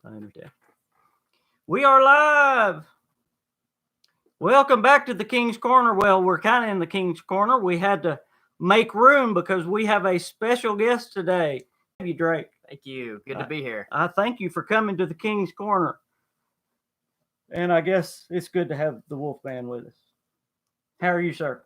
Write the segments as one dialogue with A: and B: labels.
A: I understand. We are live. Welcome back to the King's Corner. Well, we're kind of in the King's Corner. We had to make room because we have a special guest today. Thank you, Drake.
B: Thank you. Good to be here.
A: I thank you for coming to the King's Corner. And I guess it's good to have the Wolfman with us. How are you, sir?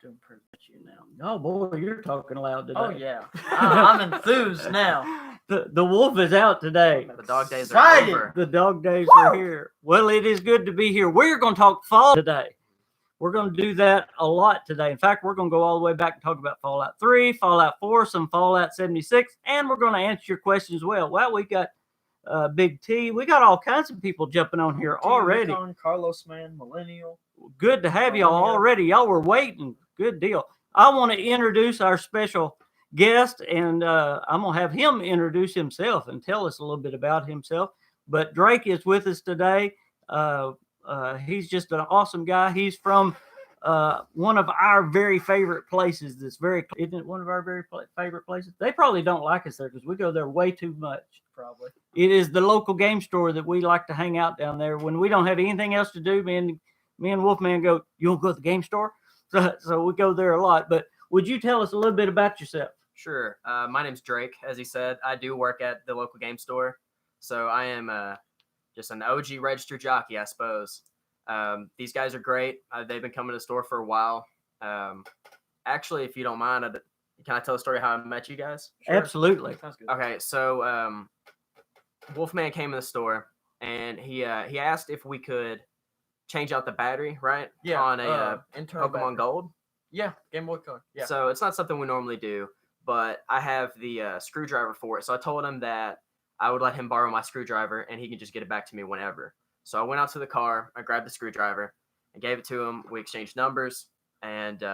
C: Doing pretty much you now.
A: Oh, boy, you're talking loud today.
C: Oh, yeah. I'm enthused now.
A: The wolf is out today.
B: The dog days
C: Excited.
B: are over.
A: The dog days are here. Well, it is good to be here. We're going to talk fall today. We're going to do that a lot today. In fact, we're going to go all the way back and talk about Fallout 3, Fallout 4, some Fallout 76, and we're going to answer your questions as well. Well, we got Big T. We got all kinds of people jumping on here already.
C: Carlos Man, Millennial.
A: Good to have y'all already. Y'all were waiting. Good deal. I want to introduce our special guest, and I'm going to have him introduce himself and tell us a little bit about himself. But Drake is with us today. He's just an awesome guy. He's from one of our very favorite places. Isn't it one of our very favorite places? They probably don't like us there because we go there way too much.
C: Probably.
A: It is the local game store that we like to hang out down there. When we don't have anything else to do, me and Wolfman go, you want to go to the game store? So we go there a lot. But would you tell us a little bit about yourself?
B: Sure. My name's Drake. As he said, I do work at the local game store. So I am just an OG registered jockey, I suppose. These guys are great. They've been coming to the store for a while. Actually, if you don't mind, can I tell a story how I met you guys?
A: Sure. Absolutely.
C: Sounds good.
B: Okay, so Wolfman came in the store, and he asked if we could change out the battery, right?
C: Yeah.
B: On a
C: internal
B: Pokemon
C: battery.
B: Gold.
C: Yeah, Game Boy Color. Yeah.
B: So it's not something we normally do, but I have the screwdriver for it. So I told him that I would let him borrow my screwdriver, and he can just get it back to me whenever. So I went out to the car, I grabbed the screwdriver, and gave it to him. We exchanged numbers, and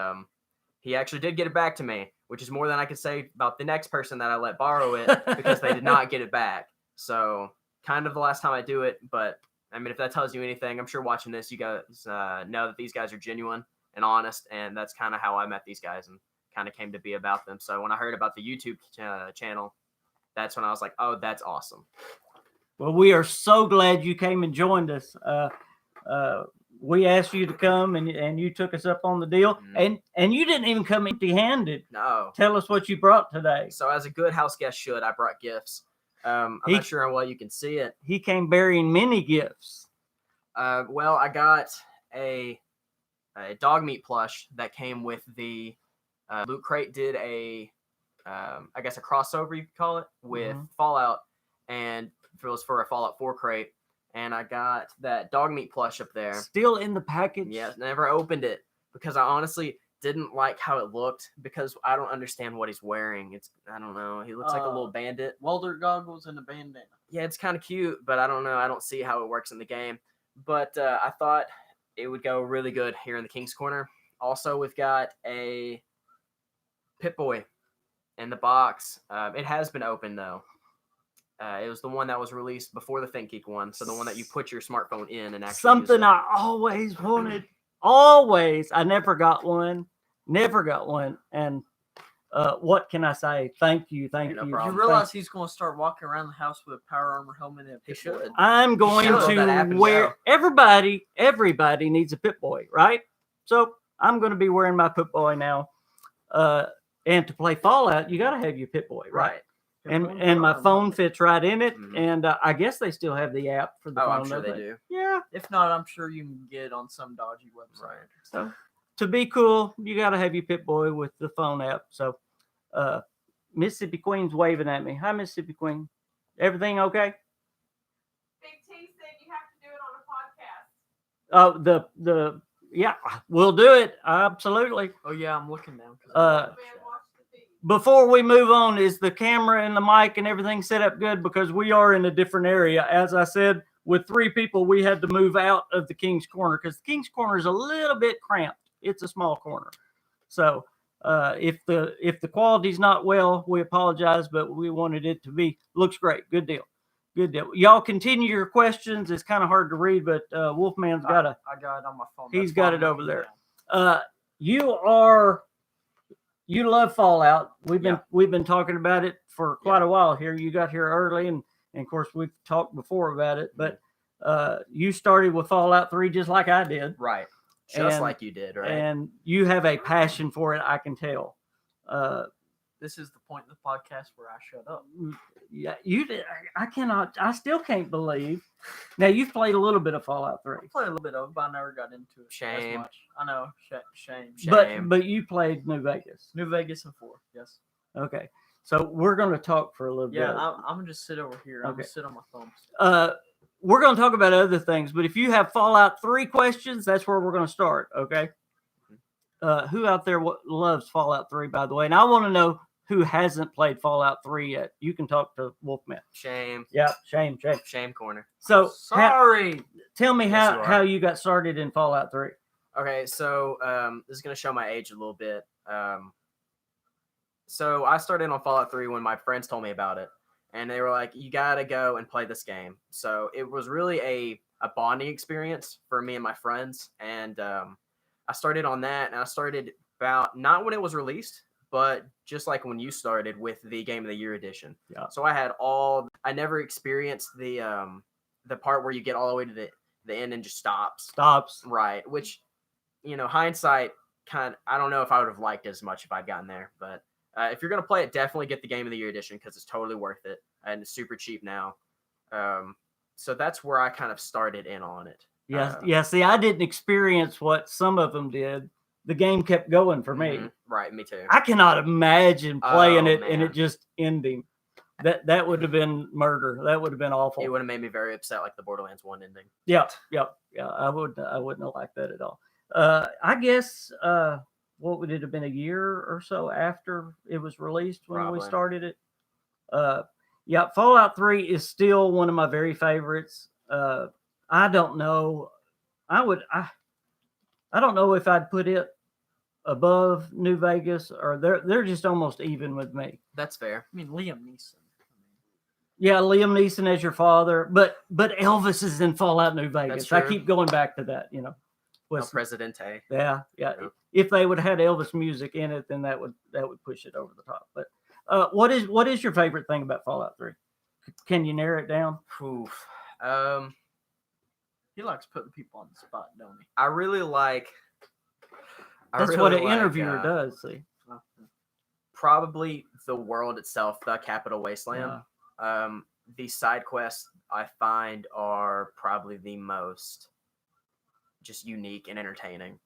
B: he actually did get it back to me, which is more than I could say about the next person that I let borrow it because they did not get it back. So kind of the last time I do it, but I mean, if that tells you anything, I'm sure watching this, you guys know that these guys are genuine and honest, and that's kind of how I met these guys and kind of came to be about them. So when I heard about the YouTube channel, that's when I was like, oh, that's awesome.
A: Well, we are so glad you came and joined us. We asked you to come, and you took us up on the deal, and you didn't even come empty-handed.
B: No.
A: Tell us what you brought today.
B: So as a good house guest should, I brought gifts. I'm not sure how well you can see it.
A: He came bearing many gifts.
B: Well, I got a dog meat plush that came with the Loot Crate did I guess a crossover you could call it with Fallout, and it was for a Fallout 4 crate, and I got that dog meat plush up there.
A: Still in the package?
B: Yeah, never opened it because I honestly didn't like how it looked because I don't understand what he's wearing. I don't know. He looks like a little bandit.
C: Welder goggles and a bandana.
B: Yeah, it's kind of cute, but I don't know. I don't see how it works in the game. But I thought it would go really good here in the King's Corner. Also, we've got a Pip-Boy in the box. It has been opened, though. It was the one that was released before the ThinkGeek one, so the one that you put your smartphone in and actually
A: Something
B: use it.
A: I always wanted. Always. I never got one. Never got one. And what can I say? Thank you. Thank
B: No
A: you.
B: problem.
C: You realize he's going to start walking around the house with a power armor helmet and a
B: He
C: Pip-Boy.
B: should.
A: I'm going
B: Sure, that
A: to
B: happens
A: wear
B: now.
A: everybody needs a Pip-Boy, right? So I'm going to be wearing my Pip-Boy now. And to play Fallout, you got to have your Pip-Boy, right? And my phone fits right in it. And I guess they still have the app for the phone.
B: I'm sure they do.
A: Yeah.
C: If not, I'm sure you can get it on some dodgy website.
B: Right.
A: So to be cool, you got to have your Pip-Boy with the phone app. So Mississippi Queen's waving at me. Hi, Mississippi Queen. Everything okay?
D: Big T said you have to do it on a podcast.
A: Yeah, we'll do it. Absolutely.
C: Oh, yeah, I'm looking now.
D: Man, watch the feed.
A: Before we move on, is the camera and the mic and everything set up good? Because we are in a different area. As I said, with 3 people, we had to move out of the King's Corner because the King's Corner is a little bit cramped. It's a small corner. So if the quality's not well, we apologize, but we wanted it to be. Looks great. Good deal. Good deal. Y'all continue your questions. It's kind of hard to read, but Wolfman's got
C: I got it on my phone.
A: He's
C: That's
A: got
C: why
A: it
C: I'm
A: over
C: looking
A: there.
C: down.
A: You love Fallout. We've been talking about it for quite a while here. You got here early, and And of course, we've talked before about it, but you started with Fallout 3 just like I did.
B: Right. Just
A: And-
B: like you did, right?
A: And you have a passion for it, I can tell.
C: This is the point in the podcast where I shut up.
A: Yeah, you did. I still can't believe. Now, you've played a little bit of Fallout 3.
C: I played a little bit of it, but I never got into it
B: Shame.
C: as much. I know. Shame.
B: Shame.
A: But you played New Vegas.
C: New Vegas and 4. Yes.
A: Okay. So we're going to talk for a little
C: Yeah,
A: bit.
C: I'm going to just sit over here. I'm
A: Okay.
C: going to sit on my thumbs.
A: We're going to talk about other things, but if you have Fallout 3 questions, that's where we're going to start, okay? Who out there loves Fallout 3, by the way? And I want to know who hasn't played Fallout 3 yet. You can talk to Wolfman.
B: Shame.
A: Yeah, shame.
B: Shame corner.
A: So,
C: Sorry.
A: tell me
B: Yes, you are.
A: how you got started in Fallout 3.
B: Okay, so this is going to show my age a little bit. So I started on Fallout 3 when my friends told me about it. And they were like, you got to go and play this game. So it was really a bonding experience for me and my friends. And I started on that. And I started about, not when it was released, but just like when you started with the Game of the Year edition.
A: Yeah.
B: So I never experienced the part where you get all the way to the end and just stops. Right. Which, hindsight, I don't know if I would have liked it as much if I'd gotten there. But if you're going to play it, definitely get the Game of the Year edition because it's totally worth it. And it's super cheap now. So that's where I kind of started in on it.
A: Yeah. See, I didn't experience what some of them did. The game kept going for me.
B: Right, me too.
A: I cannot imagine playing it and
B: man.
A: it just ending. That would have been murder. That would have been awful.
B: It would have made me very upset, like the Borderlands 1 ending.
A: Yeah. I wouldn't have liked that at all. I guess what would it have been, a year or so after it was released when we
B: Probably.
A: started it? Yeah, Fallout 3 is still one of my very favorites. I don't know. I don't know if I'd put it above New Vegas, or they're just almost even with me.
B: That's fair.
C: I mean, Liam Neeson.
A: Yeah, Liam Neeson as your father, but Elvis is in Fallout New Vegas. I
B: true.
A: keep going back to that.
B: El
A: Was-
B: Presidente.
A: yeah.
B: Yeah.
A: If they would have had Elvis music in it, then that would push it over the top. But what is your favorite thing about Fallout 3? Can you narrow it down?
B: Oof.
C: He likes putting people on the spot, don't he?
B: I really like.
A: That's what an interviewer does. See,
B: Probably the world itself, the Capital Wasteland. The side quests I find are probably the most just unique and entertaining.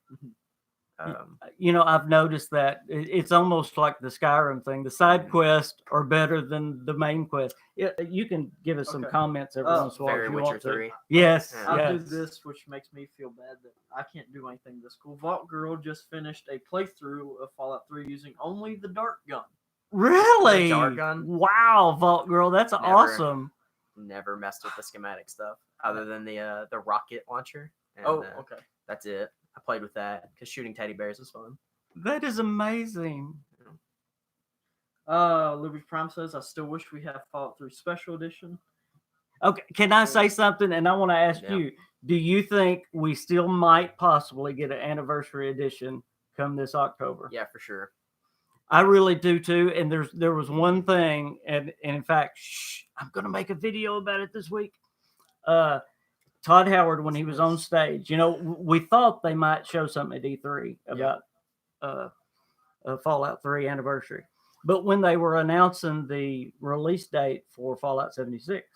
A: I've noticed that it's almost like the Skyrim thing. The side quests are better than the main quest. You can give us some
C: Okay.
A: comments every once in a while.
B: Very
A: if you
B: Witcher
A: want to.
B: 3.
A: Yes,
B: Yeah.
C: I'll do
A: yes.
C: this, which makes me feel bad that I can't do anything this cool. Vault Girl just finished a playthrough of Fallout 3 using only the dart gun.
A: Really?
B: The dart gun?
A: Wow, Vault Girl, that's awesome.
B: Never messed with the schematic stuff other than the rocket launcher. And,
C: Okay.
B: That's it. I played with that because shooting teddy bears was fun.
A: That is amazing.
C: Louis Prime says, I still wish we had Fallout 3 Special Edition.
A: Okay, can I say something? And I want to ask
B: Yeah.
A: you, do you think we still might possibly get an anniversary edition come this October?
B: Yeah, for sure.
A: I really do too. And there was one thing, and in fact, I'm going to make a video about it this week. Todd Howard, when he was on stage, we thought they might show something at E3 about Fallout 3 anniversary. But when they were announcing the release date for Fallout 76,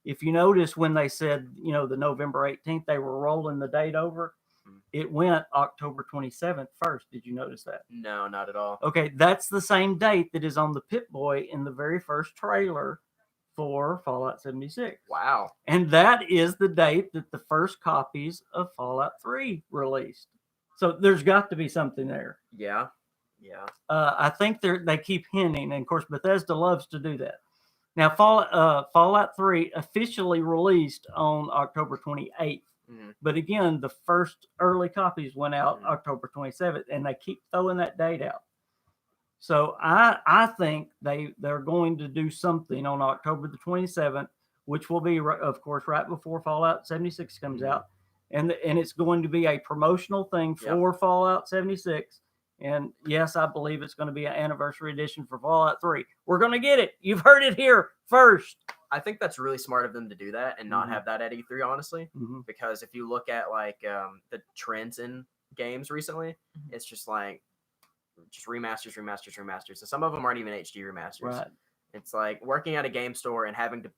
A: if you notice when they said, the November 18th, they were rolling the date over, it went October 27th first. Did you notice that?
B: No, not at all.
A: Okay, that's the same date that is on the Pip-Boy in the very first trailer for Fallout 76.
B: Wow.
A: And that is the date that the first copies of Fallout 3 released. So there's got to be something there.
B: Yeah.
A: I think they keep hinting, and of course Bethesda loves to do that. Now, Fallout 3 officially released on October 28th. But again, the first early copies went out October 27th, and they keep throwing that date out. So I think they're going to do something on October the 27th, which will be, of course, right before Fallout 76 comes out. And it's going to be a promotional thing for Fallout 76. And yes, I believe it's going to be an anniversary edition for Fallout 3. We're going to get it. You've heard it here first.
B: I think that's really smart of them to do that and not have that at E3, honestly.
A: Mhm.
B: Because if you look at like the trends in games recently, it's just like just remasters. So some of them aren't even HD remasters.
A: Right.
B: It's like working at a game store and having to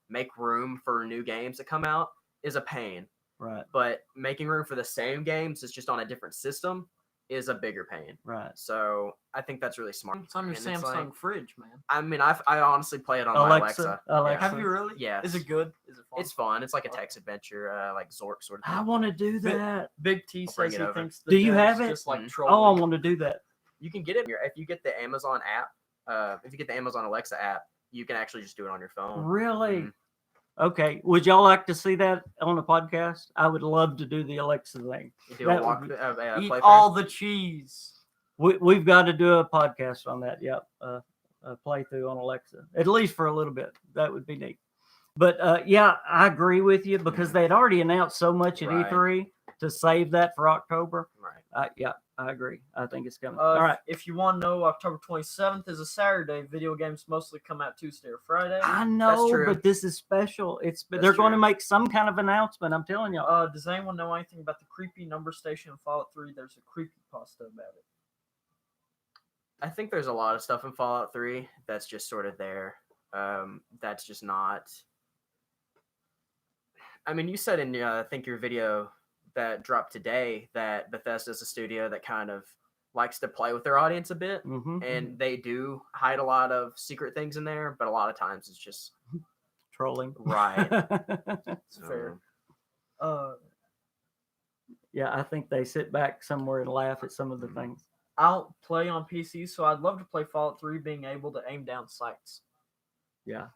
B: make room for new games that come out is a pain.
A: Right.
B: But making room for the same games that's just on a different system is a bigger pain.
A: Right.
B: So I think that's really smart.
C: It's on your
B: And
C: Samsung fridge, man.
B: I mean, I honestly play it on my Alexa.
A: Alexa.
C: Have you really?
B: Yes.
C: Is it good? Is it fun?
B: It's fun. It's like a text adventure, like Zork sort of thing.
A: I want to do that.
C: Big T
B: I'll bring
C: says
B: it
C: he
B: over.
C: thinks the
A: Do you
C: devs
A: have it?
C: just like
B: Mhm.
C: trolling.
A: Oh, I want to do that.
B: You can get it if you get the Amazon app. If you get the Amazon Alexa app, you can actually just do it on your phone.
A: Really?
B: Mhm.
A: Okay. Would y'all like to see that on a podcast? I would love to do the Alexa thing.
B: You do
A: That
B: a walk,
A: would be-
C: Eat
B: playthrough.
C: all the cheese.
A: We've got to do a podcast on that. Yep. A playthrough on Alexa, at least for a little bit. That would be neat. But yeah, I agree with you because they had already announced so much at
B: Right.
A: E3 to save that for October.
B: Right.
A: Yeah, I agree. I think it's coming. All right.
C: If you want to know, October 27th is a Saturday. Video games mostly come out Tuesday or Friday.
A: I know,
B: true.
A: but this is special.
B: That's
A: They're going to
B: true.
A: make some kind of announcement. I'm telling y'all.
C: Does anyone know anything about the creepy number station in Fallout 3? There's a creepypasta about it.
B: I think there's a lot of stuff in Fallout 3 that's just sort of there. That's just not. I mean, you said in I think your video that dropped today that Bethesda's a studio that kind of likes to play with their audience a bit,
A: Mhm.
B: and they do hide a lot of secret things in there, but a lot of times it's just
A: Trolling.
B: right.
C: It's fair.
A: Yeah, I think they sit back somewhere and laugh at some of the things.
C: I don't play on PC, so I'd love to play Fallout 3 being able to aim down sights.
A: Yeah.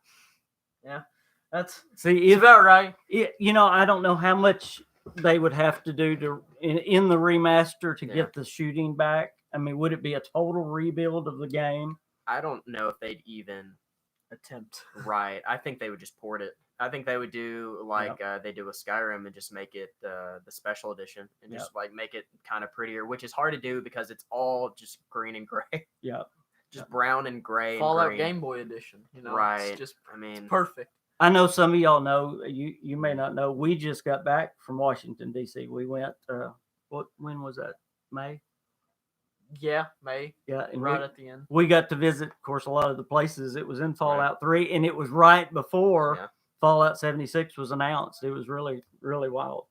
C: That's
A: See,
C: about right.
A: I don't know how much they would have to do in the remaster to
B: Yeah.
A: get the shooting back. I mean, would it be a total rebuild of the game?
B: I don't know if they'd even
C: Attempt.
B: right. I think they would just port it. I think they would do like they do with Skyrim and just make it the special edition and just like make it kind of prettier, which is hard to do because it's all just green and gray.
A: Yeah.
B: Just brown and gray.
C: Fallout
B: and green.
C: Game Boy Edition.
B: Right.
C: It's just
B: I mean,
C: perfect.
A: I know some of y'all know. You may not know. We just got back from Washington D.C. We went. When was that? May.
C: Yeah, May.
A: Yeah, and
C: Right at the end.
A: we got to visit, of course, a lot of the places. It was in Fallout 3, and it was right before Fallout 76 was announced. It was really, really wild.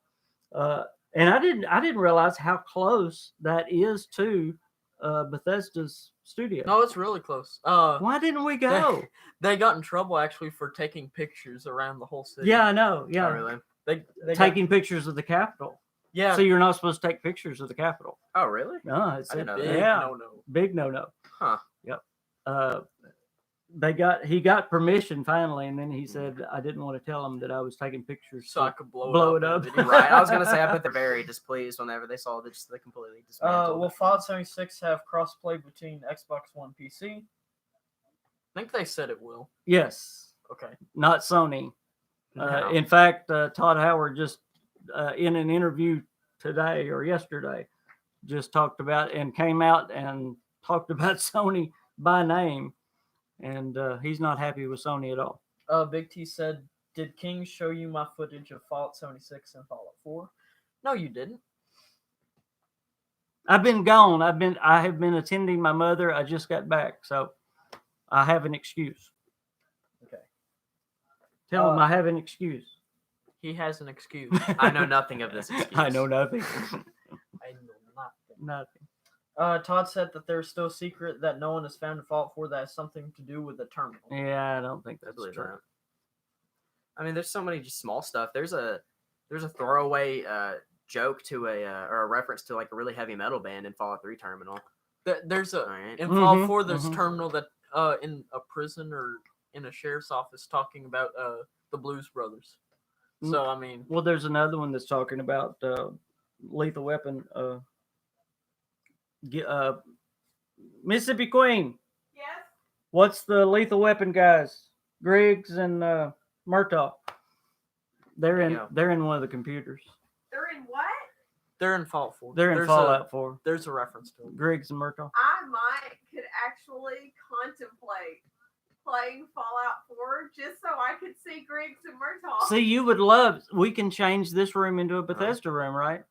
A: And I didn't realize how close that is to Bethesda's studio.
C: No, it's really close.
A: Why didn't we go?
C: They got in trouble actually for taking pictures around the whole city.
A: Yeah, I know. Yeah,
B: oh, really?
C: They
A: taking pictures of the Capitol.
C: Yeah.
A: So you're not supposed to take pictures of the Capitol.
B: Oh, really?
A: No, it's
B: I didn't know
C: big
B: that.
A: yeah,
C: no.
A: big no.
B: Huh.
A: Yep. He got permission finally, and then he said I didn't want to tell him that I was taking pictures,
C: So I could blow
A: blow
C: it up.
A: it
C: in a
A: up.
C: video.
B: Right. I was gonna say, I bet they're very displeased whenever they saw this. They completely dismantled.
C: Will Fallout 76 have crossplay between Xbox One and PC? I think they said it will.
A: Yes,
C: Okay.
A: not Sony.
B: No.
A: In fact, Todd Howard just in an interview today or yesterday just talked about and came out and talked about Sony by name, and he's not happy with Sony at all.
C: Big T said, "Did King show you my footage of Fallout 76 and Fallout 4?" No, you didn't.
A: I've been gone. I have been attending my mother. I just got back, so I have an excuse.
C: Okay.
A: Tell him I have an excuse.
C: He has an excuse.
B: I know nothing of this excuse.
A: I know nothing.
C: I know nothing.
A: Nothing.
C: Todd said that there's still a secret that no one has found in Fallout 4 that has something to do with the terminal.
A: Yeah, I don't think
B: I
A: that's
B: believe
A: true.
B: that. I mean, there's so many just small stuff. There's a throwaway joke to or a reference to like a really heavy metal band in Fallout 3 terminal.
C: There's a
B: Right.
C: in Fallout
A: Mhm,
C: 4 there's a
A: mhm.
C: terminal that in a prison or in a sheriff's office talking about the Blues Brothers. So I mean,
A: Well, there's another one that's talking about Lethal Weapon. Mississippi Queen.
D: Yes.
A: What's the Lethal Weapon guys? Griggs and Murtaugh. They're in.
B: Yeah.
A: They're in one of the computers.
D: They're in what?
C: they're in Fallout 4.
A: They're in
C: There's
A: Fallout 4.
C: There's a reference to it.
A: Griggs and Murtaugh.
D: I could actually contemplate playing Fallout 4 just so I could see Griggs and Murtaugh.
A: See, you would love. We can change this room into a Bethesda room, right?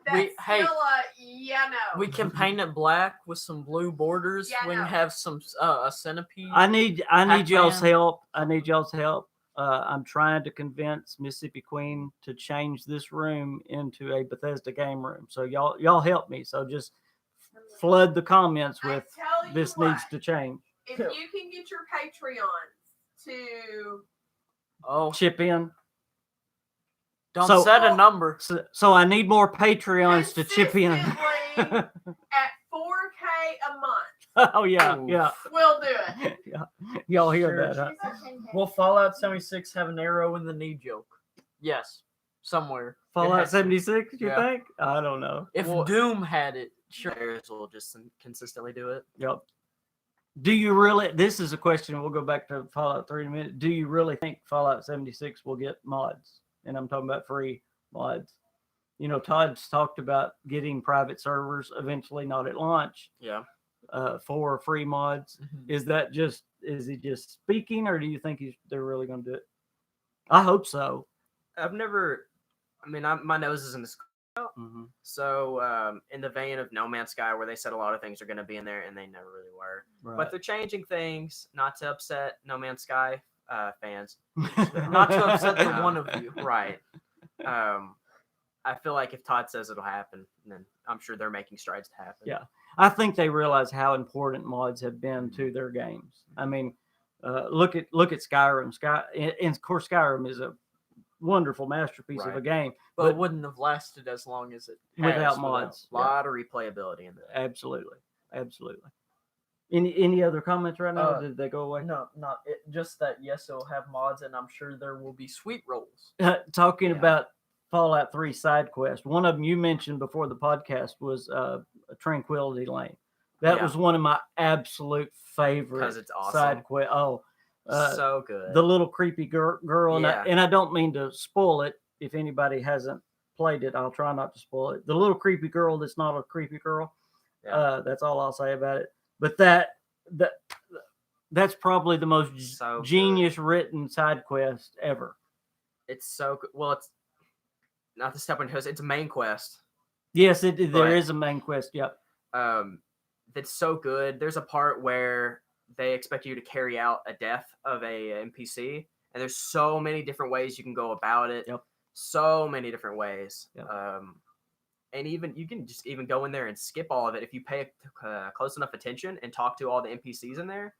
D: That's
C: hey,
D: still no.
C: we can paint it black with some blue borders.
D: Yeah,
C: we can
D: no.
C: have some a centipede.
A: I need y'all's
C: Pac-Man.
A: help. I need y'all's help. I'm trying to convince Mississippi Queen to change this room into a Bethesda game room. So y'all help me. So just flood the comments with
D: I tell you
A: this
D: what,
A: needs to change.
D: if you can get your Patreons to
A: Chip in.
C: Don't
A: So-
C: set a number.
A: So I need more Patreons to chip in.
D: consistently at 4K a month,
A: Oh yeah,
C: Ooh.
A: yeah.
D: we'll do it.
A: Y'all hear
C: Sure.
A: that? Huh?
C: Will Fallout 76 have an arrow in the knee joke? Yes, somewhere. It
A: Fallout
C: has to.
A: 76, you
C: Yeah.
A: think? I don't know.
C: If
B: Well,
C: Doom had it, sure.
B: Players will just consistently do it.
A: Yep. Do you really? This is a question. We'll go back to Fallout 3 in a minute. Do you really think Fallout 76 will get mods? And I'm talking about free mods. You know, Todd's talked about getting private servers eventually, not at launch,
B: Yeah.
A: for free mods.
C: Mhm.
A: Is he just speaking, or do you think they're really going to do it? I hope so.
B: I've never. I mean, my nose is in the school.
A: Mhm.
B: So in the vein of No Man's Sky, where they said a lot of things are going to be in there, and they never really were.
A: Right.
B: But they're changing things, not to upset No Man's Sky fans.
C: Not to upset the one of you.
B: Right. I feel like if Todd says it'll happen, then I'm sure they're making strides to happen.
A: Yeah. I think they realize how important mods have been to their games. I mean, look at Skyrim. And of course, Skyrim is a wonderful masterpiece of a
B: Right.
A: game,
C: But it wouldn't have lasted as long as it has
A: without mods.
B: A lot of replayability in there.
A: Absolutely. Any other comments right now?
C: Uh,
A: Did they go away?
C: No, not it. Just that yes, it'll have mods, and I'm sure there will be sweet rolls.
A: Talking
B: Yeah.
A: about Fallout 3 side quest, one of them you mentioned before the podcast was Tranquility Lane. That
B: Yeah.
A: was one of my absolute favorite
B: 'Cause it's awesome.
A: side quest. Oh,
B: So good.
A: the little creepy girl, and,
B: Yeah.
A: and I don't mean to spoil it. If anybody hasn't played it, I'll try not to spoil it. The little creepy girl that's not a creepy girl.
B: Yeah.
A: That's all I'll say about it. But that's probably the most
B: So good.
A: genius written side quest ever.
B: It's so good. Well, it's not the step on toes. It's a main quest.
A: Yes, there
B: But-
A: is a main quest. Yep.
B: That's so good. There's a part where they expect you to carry out a death of a NPC, and there's so many different ways you can go about it.
A: Yep.
B: So many different ways.
A: Yep.
B: And even you can just even go in there and skip all of it if you pay close enough attention and talk to all the NPCs in there.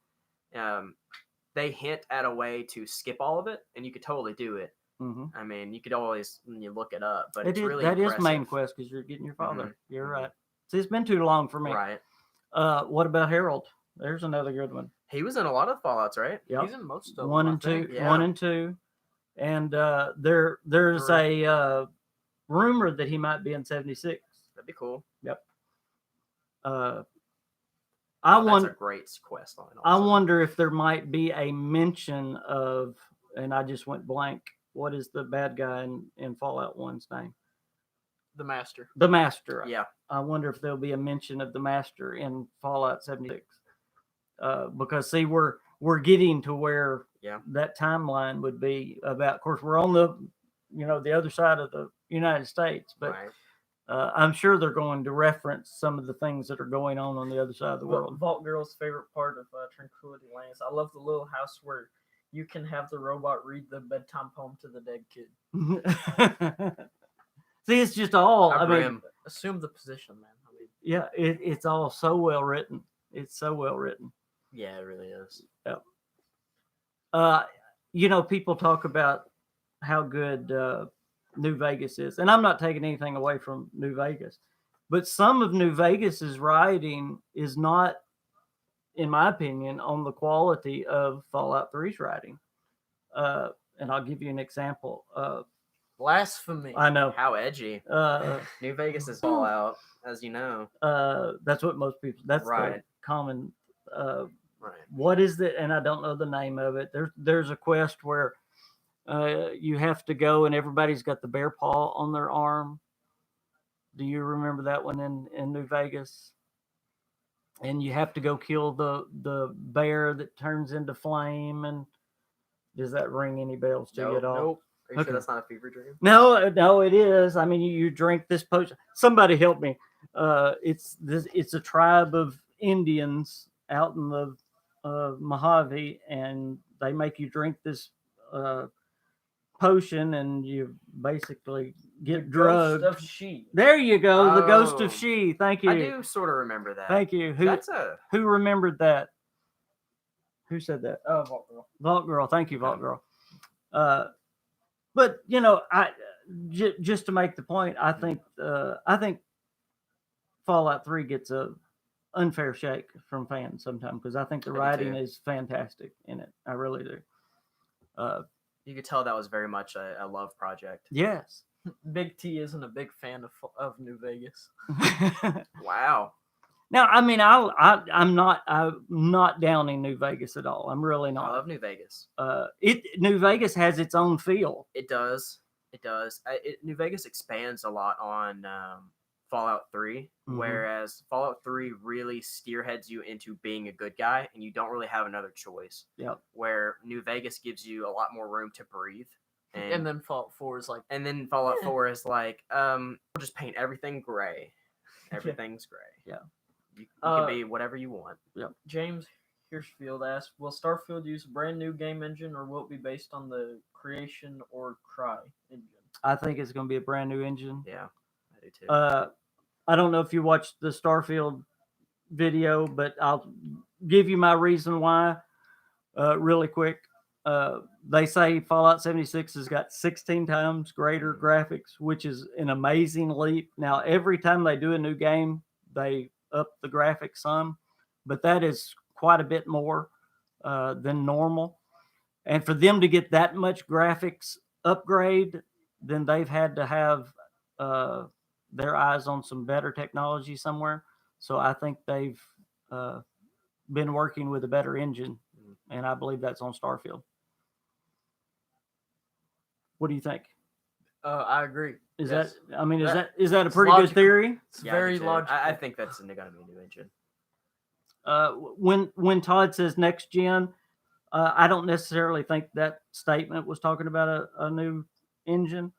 B: They hint at a way to skip all of it, and you could totally do it.
A: Mm-hmm.
B: I mean, you could always you look it up, but
A: That
B: it's
A: is,
B: really
A: that is
B: impressive.
A: main quest because you're getting your father.
B: Mhm.
A: You're
B: Mhm.
A: right. See, it's been too long for me.
B: Right.
A: What about Harold? There's another good one.
B: He was in a lot of Fallouts, right?
A: Yep.
C: He's in most of
A: One
C: them,
A: and
C: I think.
A: two,
B: Yeah.
A: 1 and 2, and there's a rumor that he might be in 76.
B: That'd be cool.
A: I
B: That's
A: wonder.
B: a great quest line.
A: I
B: also.
A: wonder if there might be a mention of, and I just went blank. What is the bad guy in Fallout 1's name?
C: The Master.
A: The Master.
B: Yeah.
A: I wonder if there'll be a mention of the Master in Fallout 76. Because see, we're getting to where
B: Yeah.
A: that timeline would be about. Of course, we're on the the other side of the United States, but
B: Right.
A: I'm sure they're going to reference some of the things that are going on the other side of the world.
C: Vault Girl's favorite part of Tranquility Lane is I love the little house where you can have the robot read the bedtime poem to the dead kid.
A: See, it's just all. I mean,
B: Grim.
C: Assume the position, man. I mean,
A: yeah, it's all so well written. It's so well written.
B: Yeah, it really is.
A: People talk about how good New Vegas is, and I'm not taking anything away from New Vegas, but some of New Vegas's writing is not, in my opinion, on the quality of Fallout 3's writing. And I'll give you an example.
C: blasphemy.
A: I know.
B: How edgy. New Vegas is Fallout, as you know.
A: That's what most people. That's the
B: Right.
A: common.
B: Right.
A: What is it? And I don't know the name of it. There's a quest where you have to go and everybody's got the bear paw on their arm. Do you remember that one in New Vegas? and you have to go kill the bear that turns into flame. And does that ring any bells to you at all?
C: Nope.
B: Are you
A: Okay.
B: sure that's not a fever dream?
A: No, it is. I mean, you drink this potion. Somebody help me. It's a tribe of Indians out in the Mojave, and they make you drink this potion, and you basically get
C: The
A: drugged.
C: Ghost of She.
A: There you go, the ghost
B: Oh.
A: of She. Thank you.
B: I do sort of remember that.
A: Thank you. Who remembered that? Who said that?
C: Vault Girl.
A: Vault Girl. Thank you, Vault
B: Okay.
A: Girl. But just to make the point, I think Fallout 3 gets a unfair shake from fans sometimes, because I think the
B: I do
A: writing
B: too.
A: is fantastic in it. I really do.
B: You could tell that was very much a love project.
A: Yes.
C: Big T isn't a big fan of New Vegas.
B: Wow.
A: Now, I mean, I'm not downing New Vegas at all. I'm really
B: I
A: not.
B: love New Vegas.
A: New Vegas has its own feel.
B: It does. It does. New Vegas expands a lot on Fallout 3,
A: Mhm.
B: whereas Fallout 3 really steerheads you into being a good guy, and you don't really have another choice.
A: Yep.
B: Where New Vegas gives you a lot more room to breathe.
C: And then Fallout 4 is like,
B: And then Fallout 4 is like, we'll just paint everything gray. Everything's gray.
A: Yeah.
B: You can be whatever you want.
C: James Hirschfield asked, will Starfield use a brand new game engine, or will it be based on the Creation or Cry engine?
A: I think it's going to be a brand new engine.
B: Yeah, I do too.
A: I don't know if you watched the Starfield video, but I'll give you my reason why really quick. They say Fallout 76 has got 16 times greater graphics, which is an amazing leap. Now, every time they do a new game, they up the graphics some, but that is quite a bit more than normal. And for them to get that much graphics upgrade, then they've had to have their eyes on some better technology somewhere. So I think they've been working with a better engine, and I believe that's on Starfield. What do you think?
C: I agree.
A: Is
C: Yes.
A: that? I mean, is
C: That-
A: that a
C: it's
A: pretty good
C: logical.
A: theory?
C: It's
B: Yeah, I do
C: very
B: too.
C: logical.
B: I think that's going to be a new engine.
A: When Todd says next gen, I don't necessarily think that statement was talking about a new engine,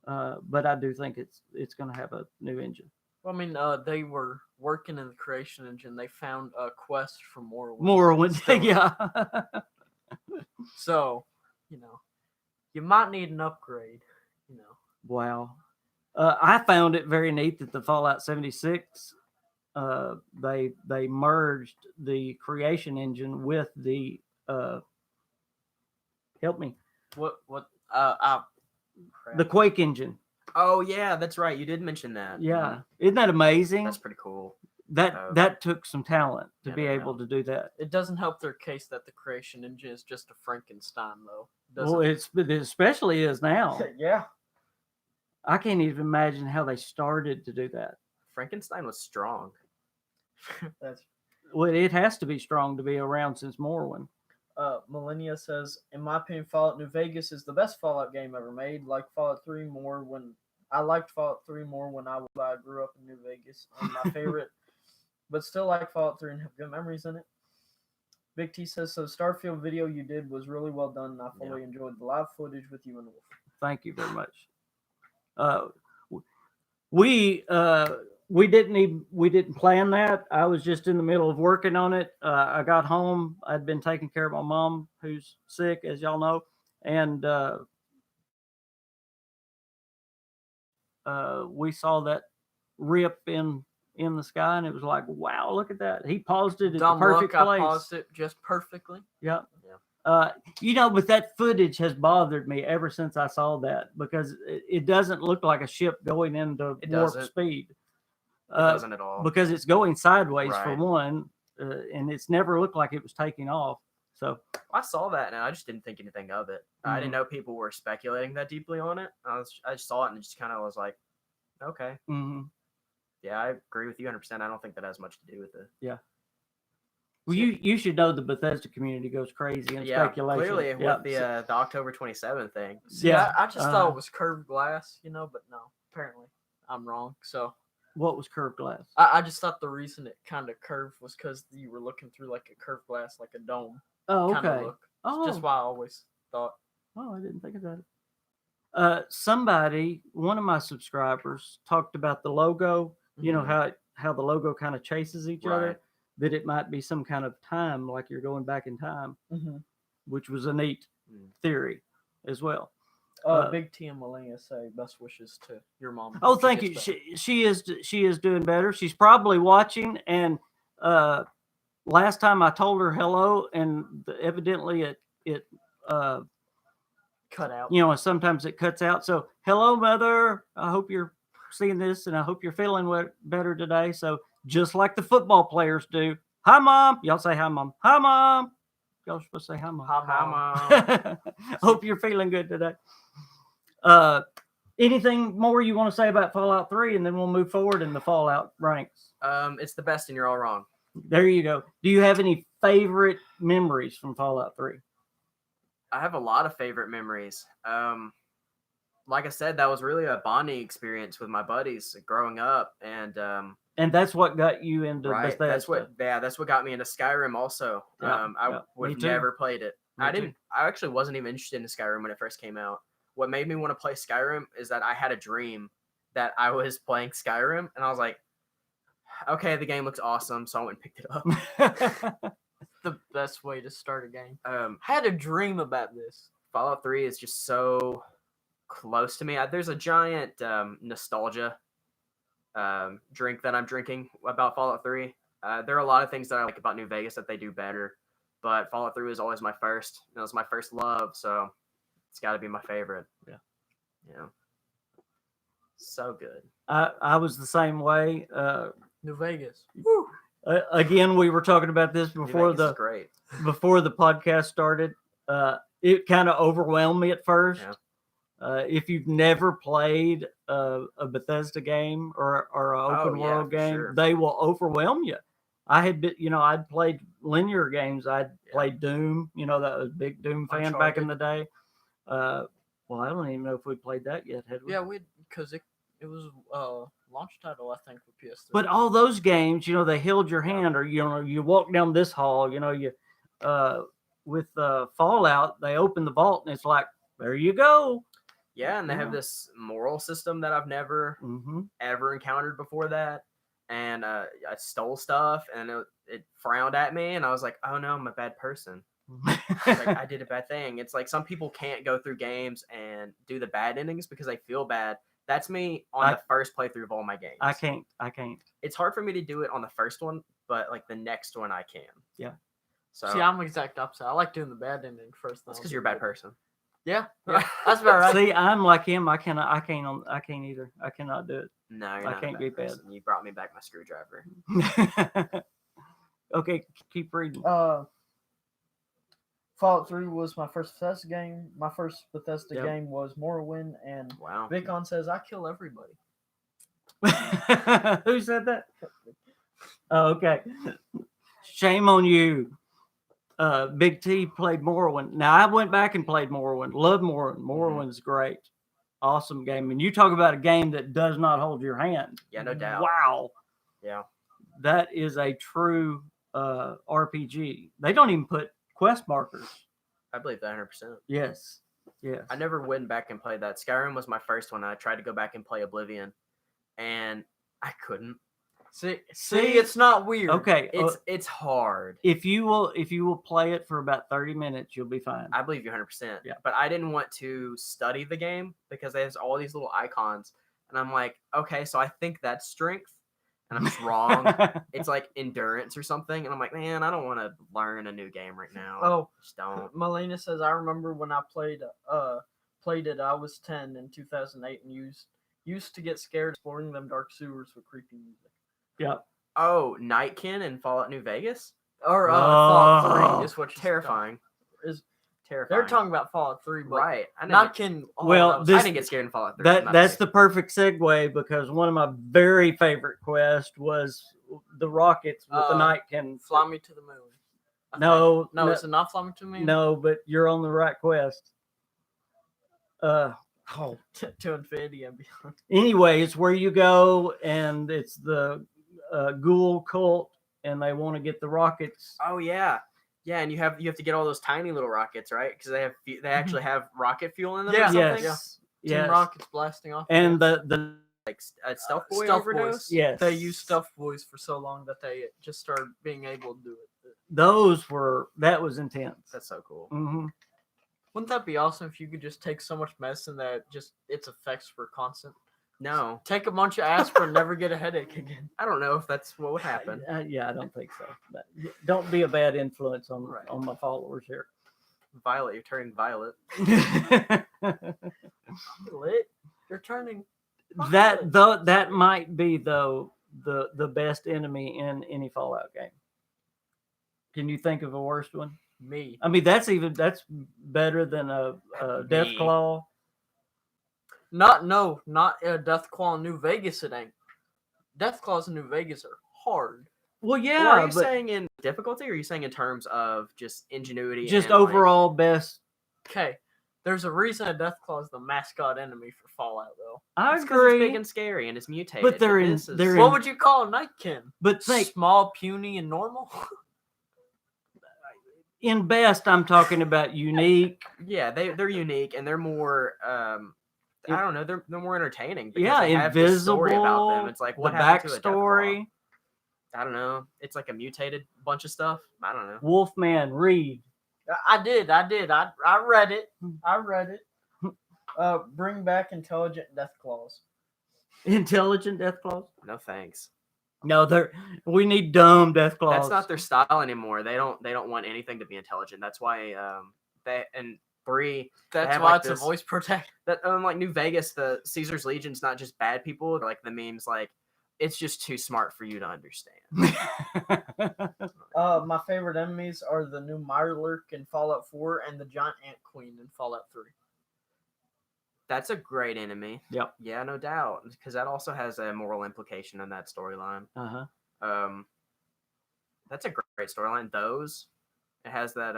A: but I do think it's going to have a new engine.
C: Well, I mean, they were working in the Creation engine. They found a quest for Morrowind.
A: Morrowind,
C: Still-
A: yeah.
C: So, you might need an upgrade.
A: Wow. I found it very neat that the Fallout 76 they merged the Creation engine with the help me, the Quake engine.
B: Oh, yeah, that's right. You did mention that.
A: Yeah. Isn't that amazing?
B: That's pretty cool.
A: That took some talent to
B: Yeah,
A: be
B: no
A: able to do that.
C: It doesn't help their case that the Creation engine is just a Frankenstein, though.
A: Well, it especially is now.
C: Yeah.
A: I can't even imagine how they started to do that.
B: Frankenstein was strong.
C: That's
A: Well, it has to be strong to be around since Morrowind.
C: Millennia says, in my opinion, Fallout New Vegas is the best Fallout game ever made. Like Fallout 3 more when I liked Fallout 3 more when I grew up in New Vegas. My favorite, but still like Fallout 3 and have good memories in it. Big T says, so Starfield video you did was really well done, and I fully enjoyed the live footage with you and Wolf.
A: Thank you very much. We didn't plan that. I was just in the middle of working on it. I got home. I'd been taking care of my mom, who's sick, as y'all know, and we saw that rip in the sky, and it was like, wow, look at that. He paused it at
C: Dumb
A: the perfect
C: luck,
A: place.
C: I paused it just perfectly.
A: Yep.
B: Yeah.
A: But that footage has bothered me ever since I saw that, because it doesn't look like a ship going into warp
B: doesn't.
A: speed.
B: It doesn't at all.
A: Because it's going sideways for
B: Right.
A: one, and it's never looked like it was taking off. So
B: I saw that, and I just didn't think anything of it. I didn't know people were speculating that deeply on it. I just saw it and just kind of was like, okay.
A: mhm.
B: Yeah, I agree with you 100%. I don't think that has much to do with it.
A: Yeah. Well, you should know the Bethesda community goes crazy in speculation.
B: Clearly
A: Yeah.
B: with the October 27th thing.
C: See,
A: Yeah.
C: I just thought it was curved glass, but no, apparently I'm wrong. So
A: What was curved glass?
C: I just thought the reason it kind of curved was because you were looking through like a curved glass, like a dome
A: Oh,
C: kind of
A: okay.
C: look.
A: Oh,
C: Just why I always thought.
A: Oh, I didn't think of that. One of my subscribers talked about the logo. You know
B: Mhm.
A: how the logo kind of chases each other.
B: Right.
A: That it might be some kind of time, like you're going back in time,
C: Mm-hmm.
A: which was a neat theory as well.
C: Big T and Melania say best wishes to your mom.
A: Oh,
C: Hope
A: thank
C: she
A: you.
C: gets better.
A: She is doing better. She's probably watching. And last time I told her hello, and evidently it
C: Cut out.
A: you know, sometimes it cuts out. So hello, mother. I hope you're seeing this, and I hope you're feeling better today. So just like the football players do. Hi, mom. Y'all say hi, mom. Hi, mom. Y'all supposed to say hi, mom.
C: Hi, Mom.
A: Hope you're feeling good today. Anything more you want to say about Fallout 3, and then we'll move forward in the Fallout ranks.
B: It's the best, and you're all wrong.
A: There you go. Do you have any favorite memories from Fallout 3?
B: I have a lot of favorite memories. Like I said, that was really a bonding experience with my buddies growing up, and
A: that's what got you into
B: right.
A: Bethesda.
B: That's what got me into Skyrim. Also, I would have never played it. I actually wasn't even interested in Skyrim when it first came out. What made me want to play Skyrim is that I had a dream that I was playing Skyrim, and I was like, okay, the game looks awesome, so I went and picked it up.
C: The best way to start a game.
B: I
C: had a dream about this.
B: Fallout 3 is just so close to me. There's a giant nostalgia drink that I'm drinking about Fallout 3. There are a lot of things that I like about New Vegas that they do better, but Fallout 3 was always my first. It was my first love, so it's got to be my favorite. Yeah. So good.
A: I was the same way.
C: New Vegas.
A: Again, we were talking about this before before the podcast started. It kind of overwhelmed me at first.
B: Yeah.
A: If you've never played a Bethesda game or an open world game,
B: sure.
A: They will overwhelm you. I had been, I'd played linear games. I'd played Doom. That was a big Doom fan back in the day. Well, I don't even know if we played that yet, had we?
C: Yeah, because it was launch title, I think, for PS3.
A: But all those games, they held your hand, or you walk down this hall, with Fallout, they open the vault and it's like, there you go.
B: Yeah, and they have this moral system that I've never ever encountered before that. And I stole stuff, and it frowned at me, and I was like, oh no, I'm a bad person. I did a bad thing. It's like some people can't go through games and do the bad endings because they feel bad. That's me on the first playthrough of all my games.
A: I can't.
B: It's hard for me to do it on the first one, but like the next one I can.
A: Yeah.
B: So
C: see, I'm the exact opposite. I like doing the bad ending first.
B: That's because you're a bad person.
C: Yeah, that's about right.
A: See, I'm like him. I can't either. I cannot do it.
B: No, you're not.
A: I can't be bad.
B: You brought me back my screwdriver.
A: Okay, keep reading.
C: Fallout 3 was my first Bethesda game. My first Bethesda game was Morrowind, and Vicon says I kill everybody.
A: Who said that? Oh, okay. Shame on you. Big T played Morrowind. Now, I went back and played Morrowind. Love Morrowind. Morrowind's great. Awesome game. And you talk about a game that does not hold your hand.
B: Yeah, no doubt.
A: Wow.
B: Yeah.
A: That is a true RPG. They don't even put quest markers.
B: I believe that 100%.
A: Yes.
B: I never went back and played that. Skyrim was my first one. I tried to go back and play Oblivion, and I couldn't.
C: See, it's not weird.
A: Okay,
B: it's hard.
A: If you will play it for about 30 minutes, you'll be fine.
B: I believe you 100%.
A: Yeah.
B: But I didn't want to study the game because there's all these little icons, and I'm like, okay, so I think that's strength, and I'm just wrong. It's like endurance or something, and I'm like, man, I don't want to learn a new game right now.
C: Oh,
B: just don't.
C: Melina says I remember when I played it. I was 10 in 2008 and used to get scared exploring them dark sewers with creepy music.
A: Yeah.
B: Oh, Nightkin in Fallout New Vegas?
C: Or Fallout 3 is what you're
B: terrifying.
C: Is
B: terrifying.
C: They're talking about Fallout 3, but
B: right.
C: Nightkin.
A: Well,
B: I didn't get scared in Fallout 3.
A: That's the perfect segue because one of my very favorite quests was the rockets with the Nightkin.
C: Fly me to the moon.
A: No,
C: is it not Fly me to the moon?
A: No, but you're on the right quest. Oh.
C: to infinity and beyond.
A: Anyway, it's where you go, and it's the ghoul cult, and they want to get the rockets.
B: Oh yeah, yeah, and you have to get all those tiny little rockets, right? Because they actually have rocket fuel in them
C: Yeah.
B: or something.
A: Yes,
C: Ten
A: yes.
C: rockets blasting off.
A: And the
B: Like a stealth boy
C: Stealth
B: overdose.
C: boys.
A: yes,
C: They used stuffed boys for so long that they just started being able to do it.
A: that was intense.
B: That's so cool.
A: Hmm.
C: Wouldn't that be awesome if you could just take so much medicine that just its effects were constant?
B: No,
C: Take a bunch of aspirin, never get a headache again.
B: I don't know if that's what would happen.
A: Yeah, I don't think so. But don't be a bad influence on
C: Right.
A: on my followers here.
B: Violet, you're turning violet.
C: Lit. You're turning.
A: that might be though the best enemy in any Fallout game. Can you think of a worse one?
C: Me.
A: I mean, that's better than a Death
B: Me.
A: Claw.
C: Not Death Claw in New Vegas. It ain't. Death Claws in New Vegas are hard.
A: Well,
B: Well,
A: yeah,
B: are you
A: but
B: saying in difficulty, or are you saying in terms of just ingenuity?
A: just
B: and, like-
A: overall best.
C: Okay. There's a reason a Death Claw is the mascot enemy for Fallout, though.
A: I
B: It's 'cause it's big
A: agree,
B: and scary, and it's mutated.
A: but they're in
B: this is-
A: they're
C: What
A: in.
C: would you call a Nightkin?
A: But think
C: Small, puny, and normal.
A: in best, I'm talking about unique.
B: Yeah, they're unique, and they're more. I don't know. They're more entertaining. Because
A: Yeah,
B: they have this story about them.
A: invisible.
B: It's like
A: The
B: what happened to a Death Claw?
A: backstory.
B: I don't know. It's like a mutated bunch of stuff. I don't know.
A: Wolfman Reed.
C: I did. I read it. I read it. Bring back intelligent Death Claws.
A: Intelligent Death Claws.
B: No thanks.
A: No, we need dumb Death Claws.
B: That's not their style anymore. They don't want anything to be intelligent. That's why they and 3
C: That's
B: have,
C: why
B: like,
C: it's
B: this-
C: a voice protect.
B: that like New Vegas, the Caesar's Legion's not just bad people. They're like the memes like it's just too smart for you to understand.
C: My favorite enemies are the new Mirelurk in Fallout 4 and the giant ant queen in Fallout 3.
B: That's a great enemy.
A: Yep.
B: Yeah, no doubt, because that also has a moral implication in that storyline.
A: Uh-huh.
B: That's a great storyline. Those, it has that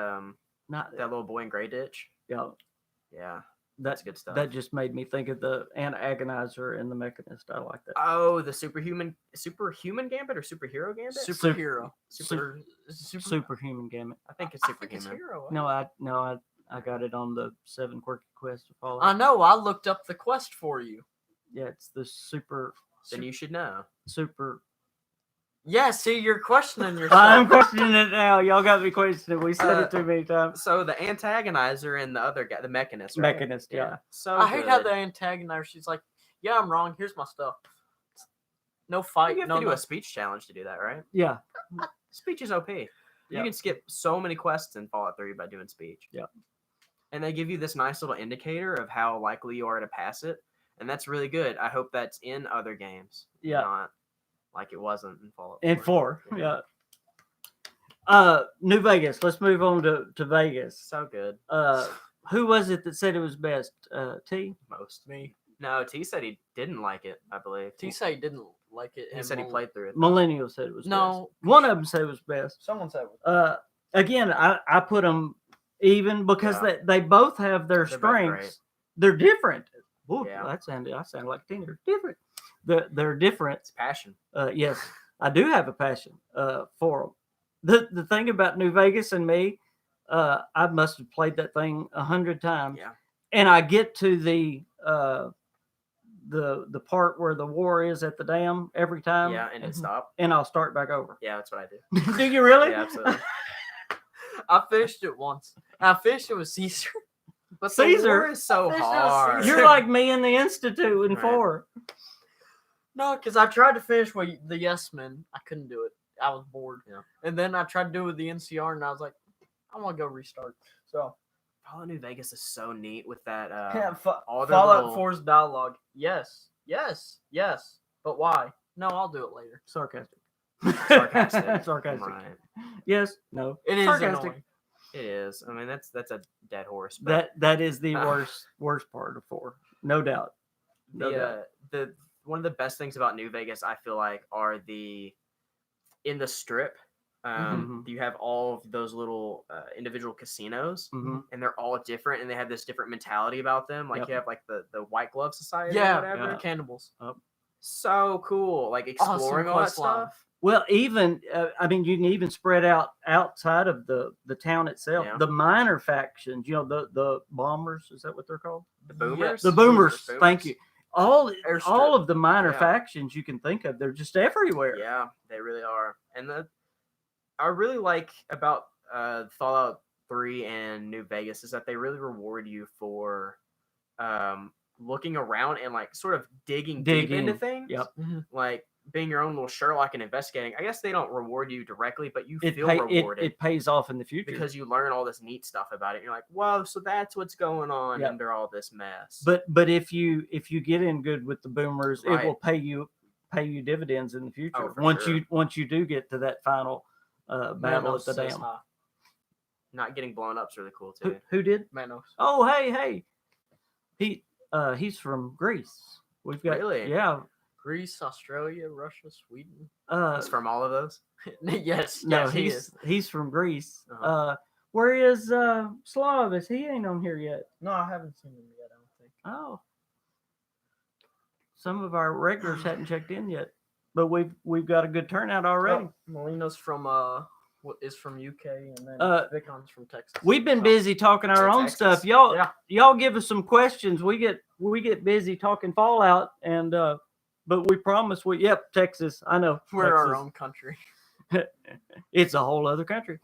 A: Not
B: that little boy in Grey Ditch.
A: yeah.
B: Yeah,
A: That
B: that's good stuff.
A: that just made me think of the Agonizer and the Mechanist. I like that.
B: Oh, the superhuman gambit or superhero gambit?
C: Superhero.
A: Superhuman Gamut.
B: I think it's
C: I think it's
B: superhuman.
C: hero.
A: No, I got it on the 7 Quirky Quests of Fallout.
C: I know. I looked up the quest for you.
A: Yeah, it's the super.
B: Then you should know.
C: Yeah. See, you're questioning yourself.
A: I'm questioning it now. Y'all got me questioning. We said it too many times.
B: So the antagonizer and the other guy, the mechanist, right?
A: Mechanist, yeah.
B: So
C: I hate how
B: good.
C: the antagonizer. She's like, "Yeah, I'm wrong. Here's my stuff." No fight.
B: You have
C: no.
B: to do a speech challenge to do that, right?
A: Yeah.
B: Speech is OP.
A: Yeah.
B: You can skip so many quests in Fallout 3 by doing speech.
A: Yeah.
B: And they give you this nice little indicator of how likely you are to pass it. And that's really good. I hope that's in other games.
A: Yeah.
B: Not like it wasn't in Fallout 4.
A: And 4. Yeah. New Vegas. Let's move on to Vegas.
B: So good.
A: Who was it that said it was best? T?
B: Most. Me. No, T said he didn't like it, I believe.
C: T said he didn't like it.
B: He
C: and
B: said he
C: Mul-
B: played through it.
A: Millennial said it was
C: No.
A: best. One of them said it was best.
C: Someone said. It.
A: Again, I put them even because
B: Yeah.
A: they both have their
B: They're both great.
A: strengths. They're different. Ooh,
B: Yeah.
A: I sound like a teenager. Different. They're different.
B: It's passion.
A: Yes, I do have a passion for them. The thing about New Vegas and me, I must have played that thing 100 times.
B: Yeah.
A: And I get to the part where the war is at the dam every time.
B: Yeah, and it stopped.
A: And I'll start back over.
B: Yeah, that's what I do.
A: Do you really?
B: Yeah, absolutely.
C: I finished it once. I finished it with Caesar.
B: But
A: Caesar-
B: the war is so
C: I finished it with
B: hard.
C: Caesar.
A: You're like me in the Institute in
B: Right.
A: 4.
C: No, because I tried to finish with the Yes Men. I couldn't do it. I was bored.
B: Yeah.
C: And then I tried to do it with the NCR, and I was like, I want to go restart. So
B: Fallout New Vegas is so neat with that.
C: yeah,
B: all their
C: Fallout
B: little-
C: 4's dialogue. Yes, yes, yes. But why? No, I'll do it later.
A: Sarcastic.
B: Sarcastic.
A: Sarcastic.
B: Right.
A: Yes. No.
C: It is
A: Sarcastic.
C: annoying.
B: It is. I mean, that's a dead horse. But
A: That is the
B: Ah.
A: worst part of 4. No doubt. No doubt.
B: the one of the best things about New Vegas, I feel like, are in the strip. You have all of those little individual casinos, and they're all different, and they have this different mentality about them. Like you have like the White Glove Society, or whatever.
C: Cannibals.
B: So cool, like exploring all that stuff.
A: Well, even I mean, you can even spread out outside of the town itself.
B: Yeah.
A: The minor factions, you know, the bombers, is that what they're called?
B: The boomers.
A: The boomers. Thank you. All of the minor
B: Yeah.
A: factions you can think of, they're just everywhere.
B: Yeah, they really are. And I really like about Fallout 3 and New Vegas is that they really reward you for looking around and like sort of digging deep into things.
A: Yep.
B: Like being your own little Sherlock and investigating. I guess they don't reward you directly, but you feel rewarded.
A: It pays off in the future
B: because you learn all this neat stuff about it. And you're like, whoa, so that's what's going on under all this mess.
A: But if you get in good with the boomers,
B: Right.
A: it will pay you dividends in the future.
B: Oh, for
A: once
B: sure.
A: you do get to that final battle at the dam.
B: Not getting blown up is really cool too.
A: Who did?
C: Manos.
A: Oh, hey. He's from Greece. We've got
B: Really?
A: Yeah.
C: Greece, Australia, Russia, Sweden.
B: He's from all of those.
C: Yes.
A: No,
C: yes, he is.
A: he's from Greece.
B: Uh-huh.
A: Where is Slavis? He ain't on here yet.
C: No, I haven't seen him yet. I don't think.
A: Oh. Some of our regulars hadn't checked in yet, but we've got a good turnout already.
C: Molina's from is from UK, and then Vicon's from Texas.
A: We've been busy talking our own
B: Texas.
A: stuff. Y'all give us some questions. We get busy talking Fallout, and but we promise Texas. I know
C: We're
A: Texas.
C: our own country.
A: It's a whole other country.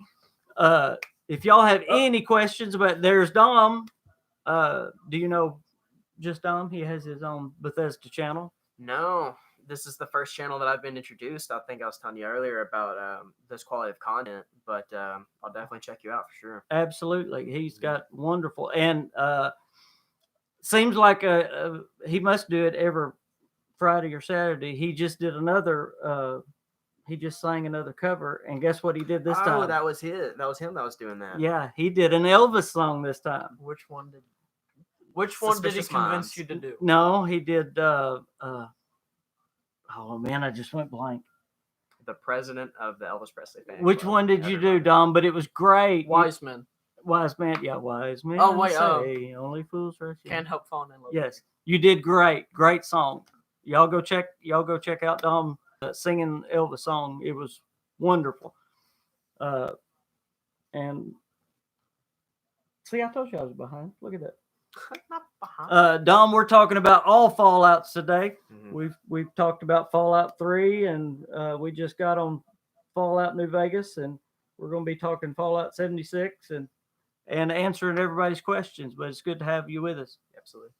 A: If y'all have any questions about, there's Dom. Do you know just Dom? He has his own Bethesda channel.
B: No, this is the first channel that I've been introduced. I think I was telling you earlier about this quality of content, but I'll definitely check you out for sure.
A: Absolutely. He's got wonderful, and seems like he must do it every Friday or Saturday. He just did another, he just sang another cover, and guess what he did this time?
B: Oh, that was him that was doing that.
A: Yeah, he did an Elvis song this time.
C: Which one did he
B: Suspicious
C: convince
B: Minds.
C: you to do?
A: No, he did, oh man, I just went blank.
B: The president of the Elvis Presley fan
A: Which
B: club.
A: one did you do, Dom? But it was great.
C: Wise Men.
A: Wise man, yeah, wise man.
C: Oh, wait,
A: say, only fools rush in.
C: Can't help falling in love.
A: Yes, you did great. Great song. Y'all go check out Dom singing Elvis song. It was wonderful. And see, I told you I was behind. Look at that.
C: Not behind.
A: Dom, we're talking about all Fallouts today.
B: Mhm.
A: We've talked about Fallout 3, and we just got on Fallout New Vegas, and we're going to be talking Fallout 76 and answering everybody's questions. But it's good to have you with us.
B: Absolutely.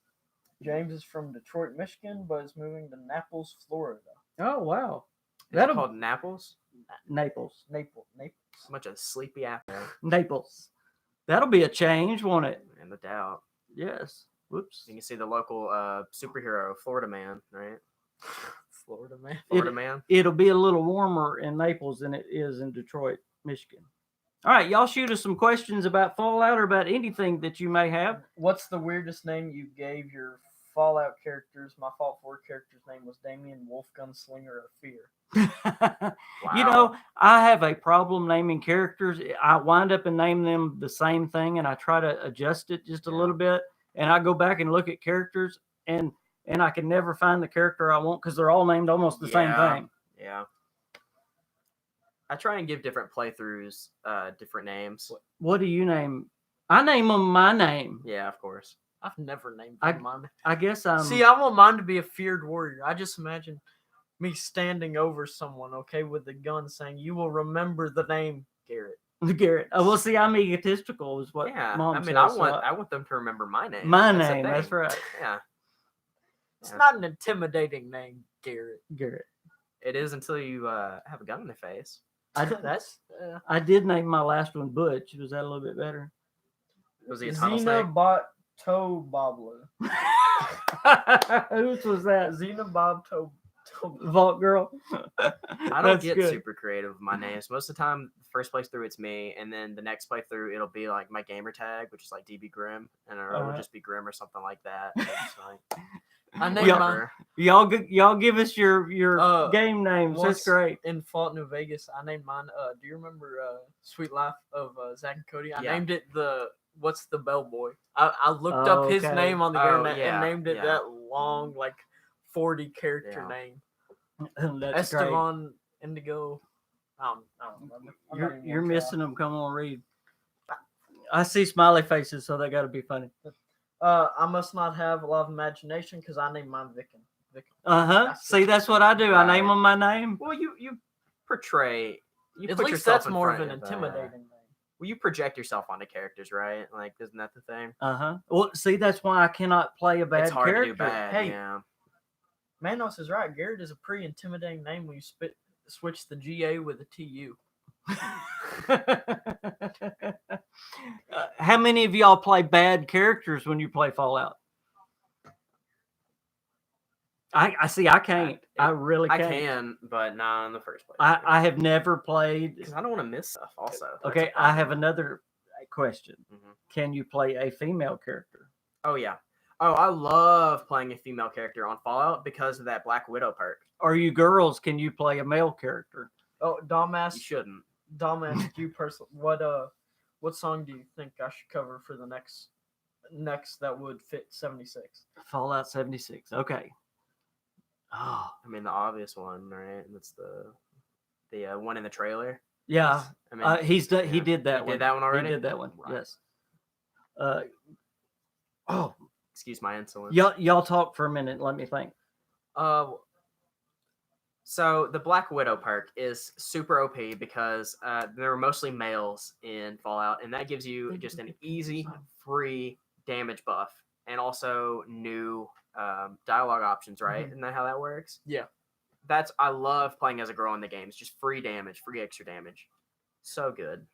C: James is from Detroit, Michigan, but is moving to Naples, Florida.
A: Oh wow,
B: Is it called Naples?
A: Naples.
C: Naples.
B: So much of sleepy apple.
A: Naples. That'll be a change, won't it?
B: And the doubt.
A: Yes. Whoops.
B: You can see the local superhero, Florida Man, right?
C: Florida man.
B: Florida Man.
A: It'll be a little warmer in Naples than it is in Detroit, Michigan. All right, y'all shoot us some questions about Fallout or about anything that you may have.
C: What's the weirdest name you gave your Fallout characters? My Fallout 4 character's name was Damien Wolfgun Slinger of Fear.
A: You know, I have a problem naming characters. I wind up and name them the same thing, and I try to adjust it just a little bit. And I go back and look at characters, and I can never find the character I want because they're all named almost the same thing.
B: Yeah. I try and give different playthroughs different names.
A: What do you name? I name them my name.
B: Yeah, of course.
C: I've never named
A: I-
C: mine.
A: I guess I'm.
C: See, I want mine to be a feared warrior. I just imagine me standing over someone, okay, with a gun saying, "You will remember the name Garrett."
A: Garrett. Oh, well, see, I'm egotistical, is what
B: Yeah.
A: Mom
B: I mean,
A: says,
B: I want them to remember my name.
A: my
B: That's the
A: name. That's
B: thing.
A: right,
B: Yeah.
C: It's
B: Yeah.
C: not an intimidating name, Garrett.
A: Garrett.
B: It is until you have a gun in their face.
C: That's
A: I did name my last one Butch. Was that a little bit better?
B: Was he a tunnel
C: Xena
B: snake?
C: Bot Toe Bobbler.
A: Whose was that?
C: Xena Bob Toe
A: Vault Girl.
B: I don't
A: That's
B: get
A: good.
B: super creative with my names. Most of the time, first playthrough it's me, and then the next playthrough it'll be like my gamer tag, which is like DB Grim, and or it'll just be Grim or something like that. And it's like,
C: I named
A: Yeah.
C: mine.
A: Y'all give us your game names. That's
C: Once
A: great.
C: in Fallout New Vegas, I named mine. Do you remember Sweet Life of Zach and Cody? I
B: Yeah.
C: named it What's the Bellboy? I looked up his
A: Okay.
C: name on the
B: Oh,
C: internet
B: yeah,
C: and named it
B: yeah.
C: that long, like 40 character
B: Yeah.
C: name.
A: That's great.
C: Esteban Indigo. I don't remember.
A: You're missing them. Come on, read. I see smiley faces, so they got to be funny.
C: I must not have a lot of imagination because I named mine Vicken.
A: See, that's what I do. I name
B: Right.
A: them my name.
B: well, you portray. You
C: At
B: put
C: least
B: yourself
C: that's
B: in
C: more of
B: front
C: an
B: of,
C: intimidating name.
B: Well, you project yourself onto characters, right? Like, isn't that the thing?
A: Well, see, that's why I cannot play a bad
B: It's hard
A: character.
B: to do bad.
C: Hey.
B: Yeah.
C: Manos is right. Garrett is a pretty intimidating name when you switch the GA with a TU.
A: How many of y'all play bad characters when you play Fallout? I see. I can't. I really
B: I
A: can't.
B: can, but not in the first place.
A: I have never played.
B: Because I don't want to miss stuff. Also. That's a
A: Okay, I have
B: problem.
A: another question.
B: Mhm.
A: Can you play a female character?
B: Oh yeah. Oh, I love playing a female character on Fallout because of that Black Widow perk.
A: Are you girls? Can you play a male character?
C: Oh, Dom
B: You
C: asked
B: shouldn't.
C: you personally, what song do you think I should cover for the next that would fit 76?
A: Fallout 76. Okay. Oh,
B: I mean, the obvious one, right? That's the one in the trailer.
A: yeah.
B: I mean,
A: He did that
B: He
A: one.
B: did that one already?
A: He did that one.
B: Right.
A: Yes. Oh,
B: Excuse my insolence.
A: y'all talk for a minute. Let me think.
B: So the Black Widow perk is super OP because there are mostly males in Fallout, and that gives you just an easy, free damage buff, and also new dialogue options. Right?
C: Mhm.
B: Isn't that how that works?
C: Yeah.
B: I love playing as a girl in the games. Just free damage, free extra damage. So good.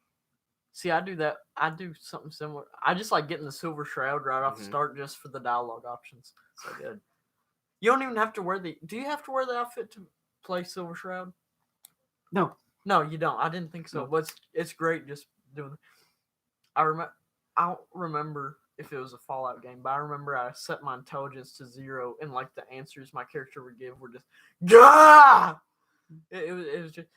C: See, I do that. I do something similar. I just like getting the Silver Shroud right off the
B: Mhm.
C: start just for the dialogue options.
B: So good.
C: You don't even have to wear do you have to wear the outfit to play Silver Shroud?
A: No.
C: No, you don't. I didn't think so.
A: No.
C: But it's great just doing. I don't remember if it was a Fallout game, but I remember I set my intelligence to 0, and like the answers my character would give were just Gah! It was just.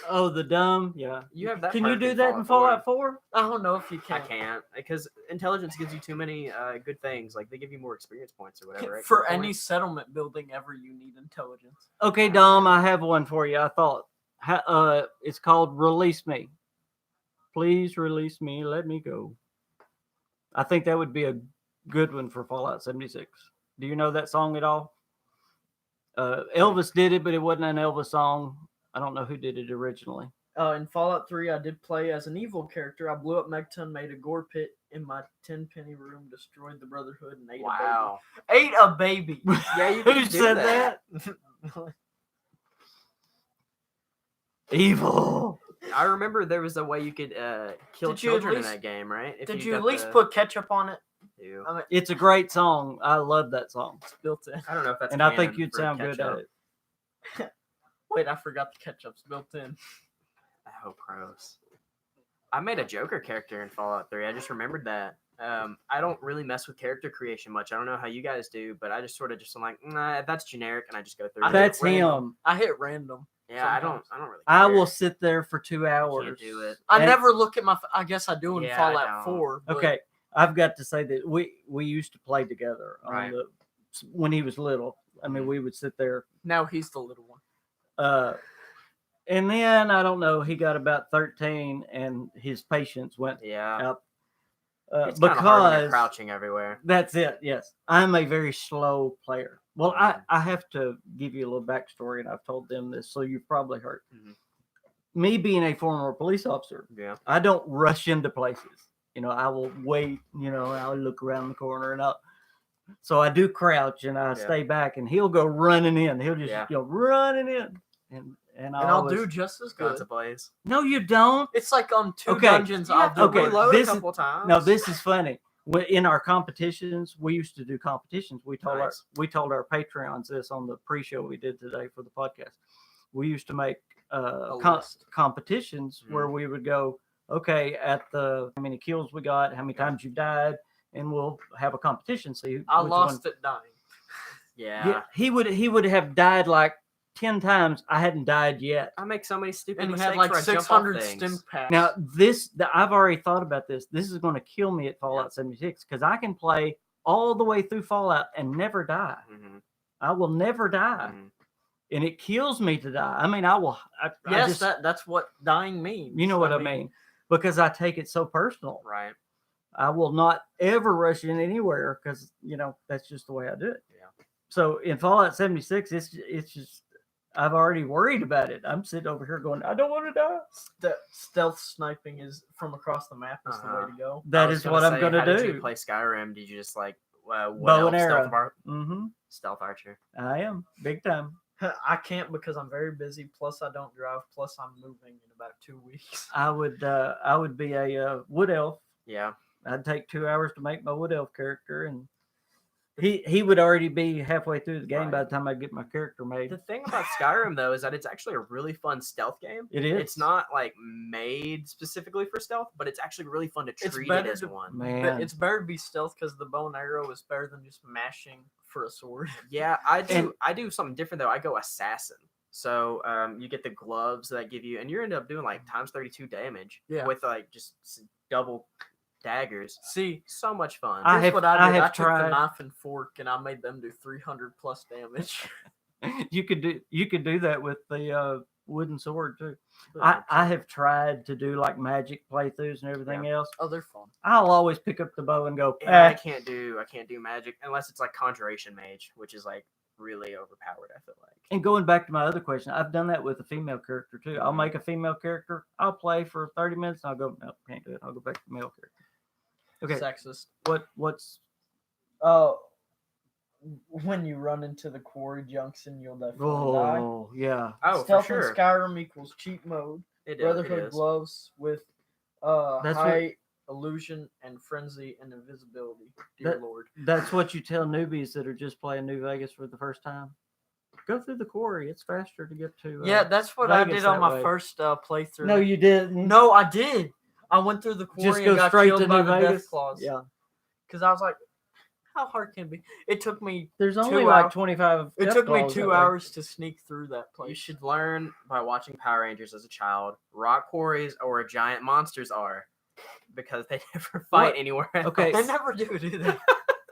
A: Oh, the dumb. Yeah.
B: You have that.
A: Can you
B: perk
A: do that in Fallout 4?
C: I don't know if you
B: I
C: can.
B: can't because intelligence gives you too many good things. Like they give you more experience points or whatever. Right?
C: For
B: Good
C: any
B: points.
C: settlement building ever, you need intelligence.
A: Okay, Dom, I have one for you. I thought it's called Release Me. Please release me. Let me go. I think that would be a good one for Fallout 76. Do you know that song at all? Elvis did it, but it wasn't an Elvis song. I don't know who did it originally.
C: In Fallout 3, I did play as an evil character. I blew up Megton, made a gore pit in my 10-penny room, destroyed the Brotherhood, and ate
B: Wow.
C: a baby. Ate a baby.
B: Yeah, you
A: Who
B: can do
A: said
B: that.
A: Evil.
B: I remember there was a way you could kill
C: Did you at
B: children in
C: least-
B: that game, right? If
C: Did you
B: got
C: at least
B: the-
C: put ketchup on it?
B: Ew.
C: I mean,
A: It's a great song. I love that song.
C: it's built in.
B: I don't know if that's.
A: And I think
B: canon
A: you'd
B: for
A: sound good at
B: ketchup.
A: it.
C: Wait, I forgot the ketchup's built in.
B: Oh, gross. I made a Joker character in Fallout 3. I just remembered that. I don't really mess with character creation much. I don't know how you guys do, but I just sort of I'm like, nah, that's generic, and I just go through. it.
A: That's
C: random.
A: him.
C: I hit random.
B: Yeah, I
C: sometimes.
B: don't really.
A: I
B: care.
A: will sit there for 2 hours.
B: Can't do it.
C: I
A: And-
C: never look at my. I guess I do in
B: Yeah, I
C: Fallout
B: don't.
C: 4. But
A: Okay, I've got to say that we used to play together on
B: Right.
A: when he was little. I mean, we would sit there.
C: Now he's the little one.
A: And then I don't know. He got about 13, and his patience went
B: Yeah.
A: out
B: It's kind of hard when you're
A: because
B: crouching everywhere.
A: that's it. Yes, I'm a very slow player. Well,
B: Mhm.
A: I have to give you a little backstory, and I've told them this, so you've probably heard.
B: Mhm.
A: Me being a former police officer,
B: Yeah.
A: I don't rush into places. I will wait. I'll look around the corner, and so I do crouch, and I
B: Yeah.
A: stay back, and he'll go running in. He'll just
B: Yeah.
A: go running in, and
C: And I'll do just as good.
B: Guns ablaze.
A: No, you don't.
C: It's like on 2
A: Okay.
C: dungeons. I'll do
A: Okay,
C: it.
B: Reload
A: this
B: a
A: is-
B: couple times.
A: No, this is funny. in our competitions, we used to do competitions. We told
B: Nice.
A: our Patreons this on the pre-show we did today for the podcast. We used to make
C: list.
A: competitions where we would go, okay, at how many kills we got, how many times you died, and we'll have a competition. See,
C: I
A: which
C: lost
A: one,
C: it dying.
B: Yeah.
A: he would have died like 10 times. I hadn't died yet.
B: I make so many stupid
C: And he
B: mistakes
C: had like
B: where I jump off
C: 600
B: things.
C: stim packs.
A: Now I've already thought about this. This is going to kill me at Fallout 76 because I can play all the way through Fallout and never die.
B: Mhm.
A: I will never die,
B: Mhm.
A: and it kills me to die. I mean, I
C: yes,
A: just,
C: that's what dying means.
A: you know what I mean, because I take it so personal.
B: Right.
A: I will not ever rush in anywhere because that's just the way I do it.
B: Yeah.
A: So in Fallout 76, it's just I've already worried about it. I'm sitting over here going, I don't want to die.
C: Stealth sniping is from across the map is the way to go.
A: That
B: I was
A: is what I'm
B: say,
A: going to
B: how
A: do.
B: Did you play Skyrim? Did you just like
A: Bow and arrow.
B: Stealth archer?
A: I am big time.
C: I can't because I'm very busy. Plus, I don't drive. Plus, I'm moving in about 2 weeks.
A: I would be a wood elf.
B: Yeah.
A: I'd take 2 hours to make my wood elf character, and he would already be halfway through the game by the time I get my character made.
B: The thing about Skyrim though is that it's actually a really fun stealth game.
A: It is.
B: It's not like made specifically for stealth, but it's actually really fun to treat it as one.
A: Man,
C: It's better to be stealth because the bow and arrow is better than just mashing for a sword.
B: Yeah, I do something different though. I go assassin. So you get the gloves that give you, and you end up doing like times 32 damage.
C: Yeah.
B: With like just double daggers.
C: See,
B: So much fun.
C: here's what I did. I took
A: tried.
C: the knife and fork and I made them do 300 plus damage.
A: you could do that with the wooden sword too. I have tried to do like magic playthroughs and everything else.
C: Oh, they're fun.
A: I'll always pick up the bow and go.
B: Yeah, I can't do magic unless it's like conjuration mage, which is like really overpowered, I feel like.
A: And going back to my other question, I've done that with a female character too. I'll make a female character. I'll play for 30 minutes and I'll go, no, can't do it. I'll go back to the male character. Okay.
C: Sexist.
A: What's
C: When you run into the quarry junction, you'll definitely die.
A: oh yeah.
B: Oh,
C: Stealth
B: for sure.
C: in Skyrim equals cheat mode.
B: It
C: Brotherhood
B: is.
C: gloves with
A: That's
C: high illusion and frenzy and invisibility. Dear Lord.
A: That's what you tell newbies that are just playing New Vegas for the first time. Go through the quarry. It's faster to get to.
C: Yeah, that's what I
A: Vegas
C: did on
A: that
C: my
A: way.
C: first playthrough.
A: No, you didn't.
C: No, I did. I went through the quarry
A: Just
C: and
A: go
C: got
A: straight
C: killed
A: to
C: by
A: New
C: the
A: Vegas.
C: death claws.
A: Yeah.
C: Because I was like, how hard can it be? It took me
A: There's only
C: 2
A: like
C: hours.
A: 25.
C: It
A: death
C: took me
A: claws that
C: 2
A: way.
C: hours to sneak through that place.
B: You should learn by watching Power Rangers as a child. Rock quarries are where giant monsters are, because they never fight
A: What?
B: anywhere else.
A: Okay.
C: They never do they?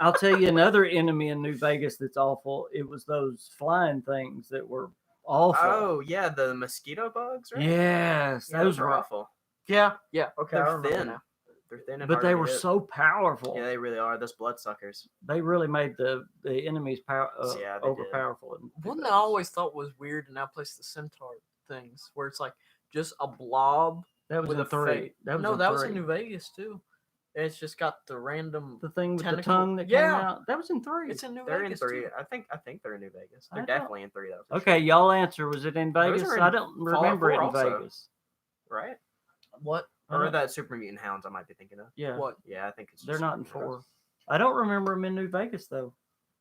A: I'll tell you another enemy in New Vegas that's awful. It was those flying things that were awful.
B: Oh yeah, the mosquito bugs, right?
A: Yes,
B: Yeah,
A: those
B: are
A: were
B: awful.
C: Yeah. Okay. I
B: They're
C: remember
B: thin.
C: now.
B: They're thin and
A: but
B: hard
A: they
B: to
A: were
B: hit.
A: so powerful.
B: Yeah, they really are. Those bloodsuckers.
A: They really made the enemies
B: Yeah, they did.
A: overpowerful.
C: One that I always thought was weird, and I placed the centaur things where it's like just a blob
A: That was
C: with
A: in
C: a
A: 3.
C: fate.
A: That was
C: No,
A: in
C: that was
A: 3.
C: in New Vegas too. It's just got the random.
A: The thing with
C: tentacle-
A: the tongue that
C: Yeah.
A: came out. That was in 3.
C: It's in New
B: They're in
C: Vegas
B: 3.
C: too.
B: I think they're in New Vegas.
A: I
B: They're
A: don't-
B: definitely in 3 though. for
A: Okay,
B: sure.
A: y'all answer. Was it in
B: Those
A: Vegas?
B: are in
A: I don't
B: Fallout
A: remember it
B: 4
A: in
B: also.
A: Vegas.
B: Right?
C: What?
B: Or that Super Mutant Hounds I might be thinking of.
A: Yeah.
C: What?
B: Yeah, I think it's.
A: They're
B: just
A: not in
B: Super Mutant
A: 4. I don't remember them in New Vegas though.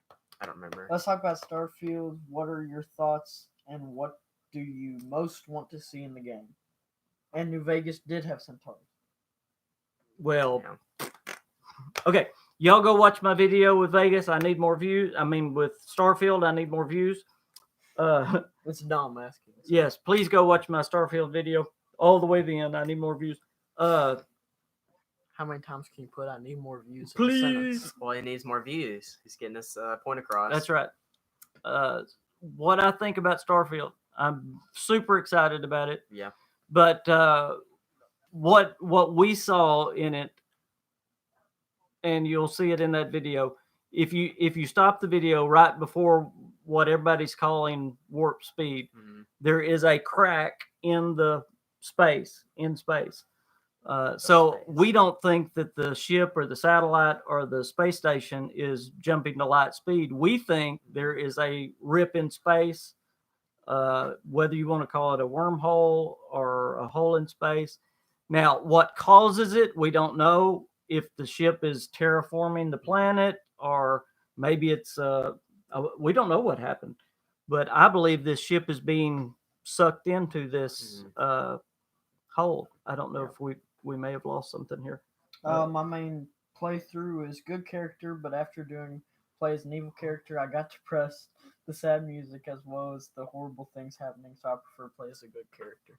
B: Hounds. I don't remember.
C: Let's talk about Starfield. What are your thoughts, and what do you most want to see in the game? And New Vegas did have centaurs.
A: Well,
B: Yeah.
A: okay. Y'all go watch my video with Vegas. I need more views. I mean, with Starfield, I need more views.
C: It's dumb asking.
A: Yes, please go watch my Starfield video all the way to the end. I need more views.
C: How many times can you put I need more views? in a sentence?
A: Please.
B: Well, he needs more views. He's getting this point across.
A: That's right. What I think about Starfield, I'm super excited about it.
B: Yeah.
A: But what we saw in it, and you'll see it in that video. If you stop the video right before what everybody's calling warp speed,
B: Mhm.
A: there is a crack in the space. So
B: space.
A: we don't think that the ship or the satellite or the space station is jumping to light speed. We think there is a rip in space, whether you want to call it a wormhole or a hole in space. Now, what causes it, we don't know. if the ship is terraforming the planet, or maybe it's we don't know what happened, but I believe this ship is being sucked into this hole. I don't know if we may have lost something here.
C: My main playthrough is good character, but after doing play as an evil character, I got to press the sad music as well as the horrible things happening. So I prefer play as a good character.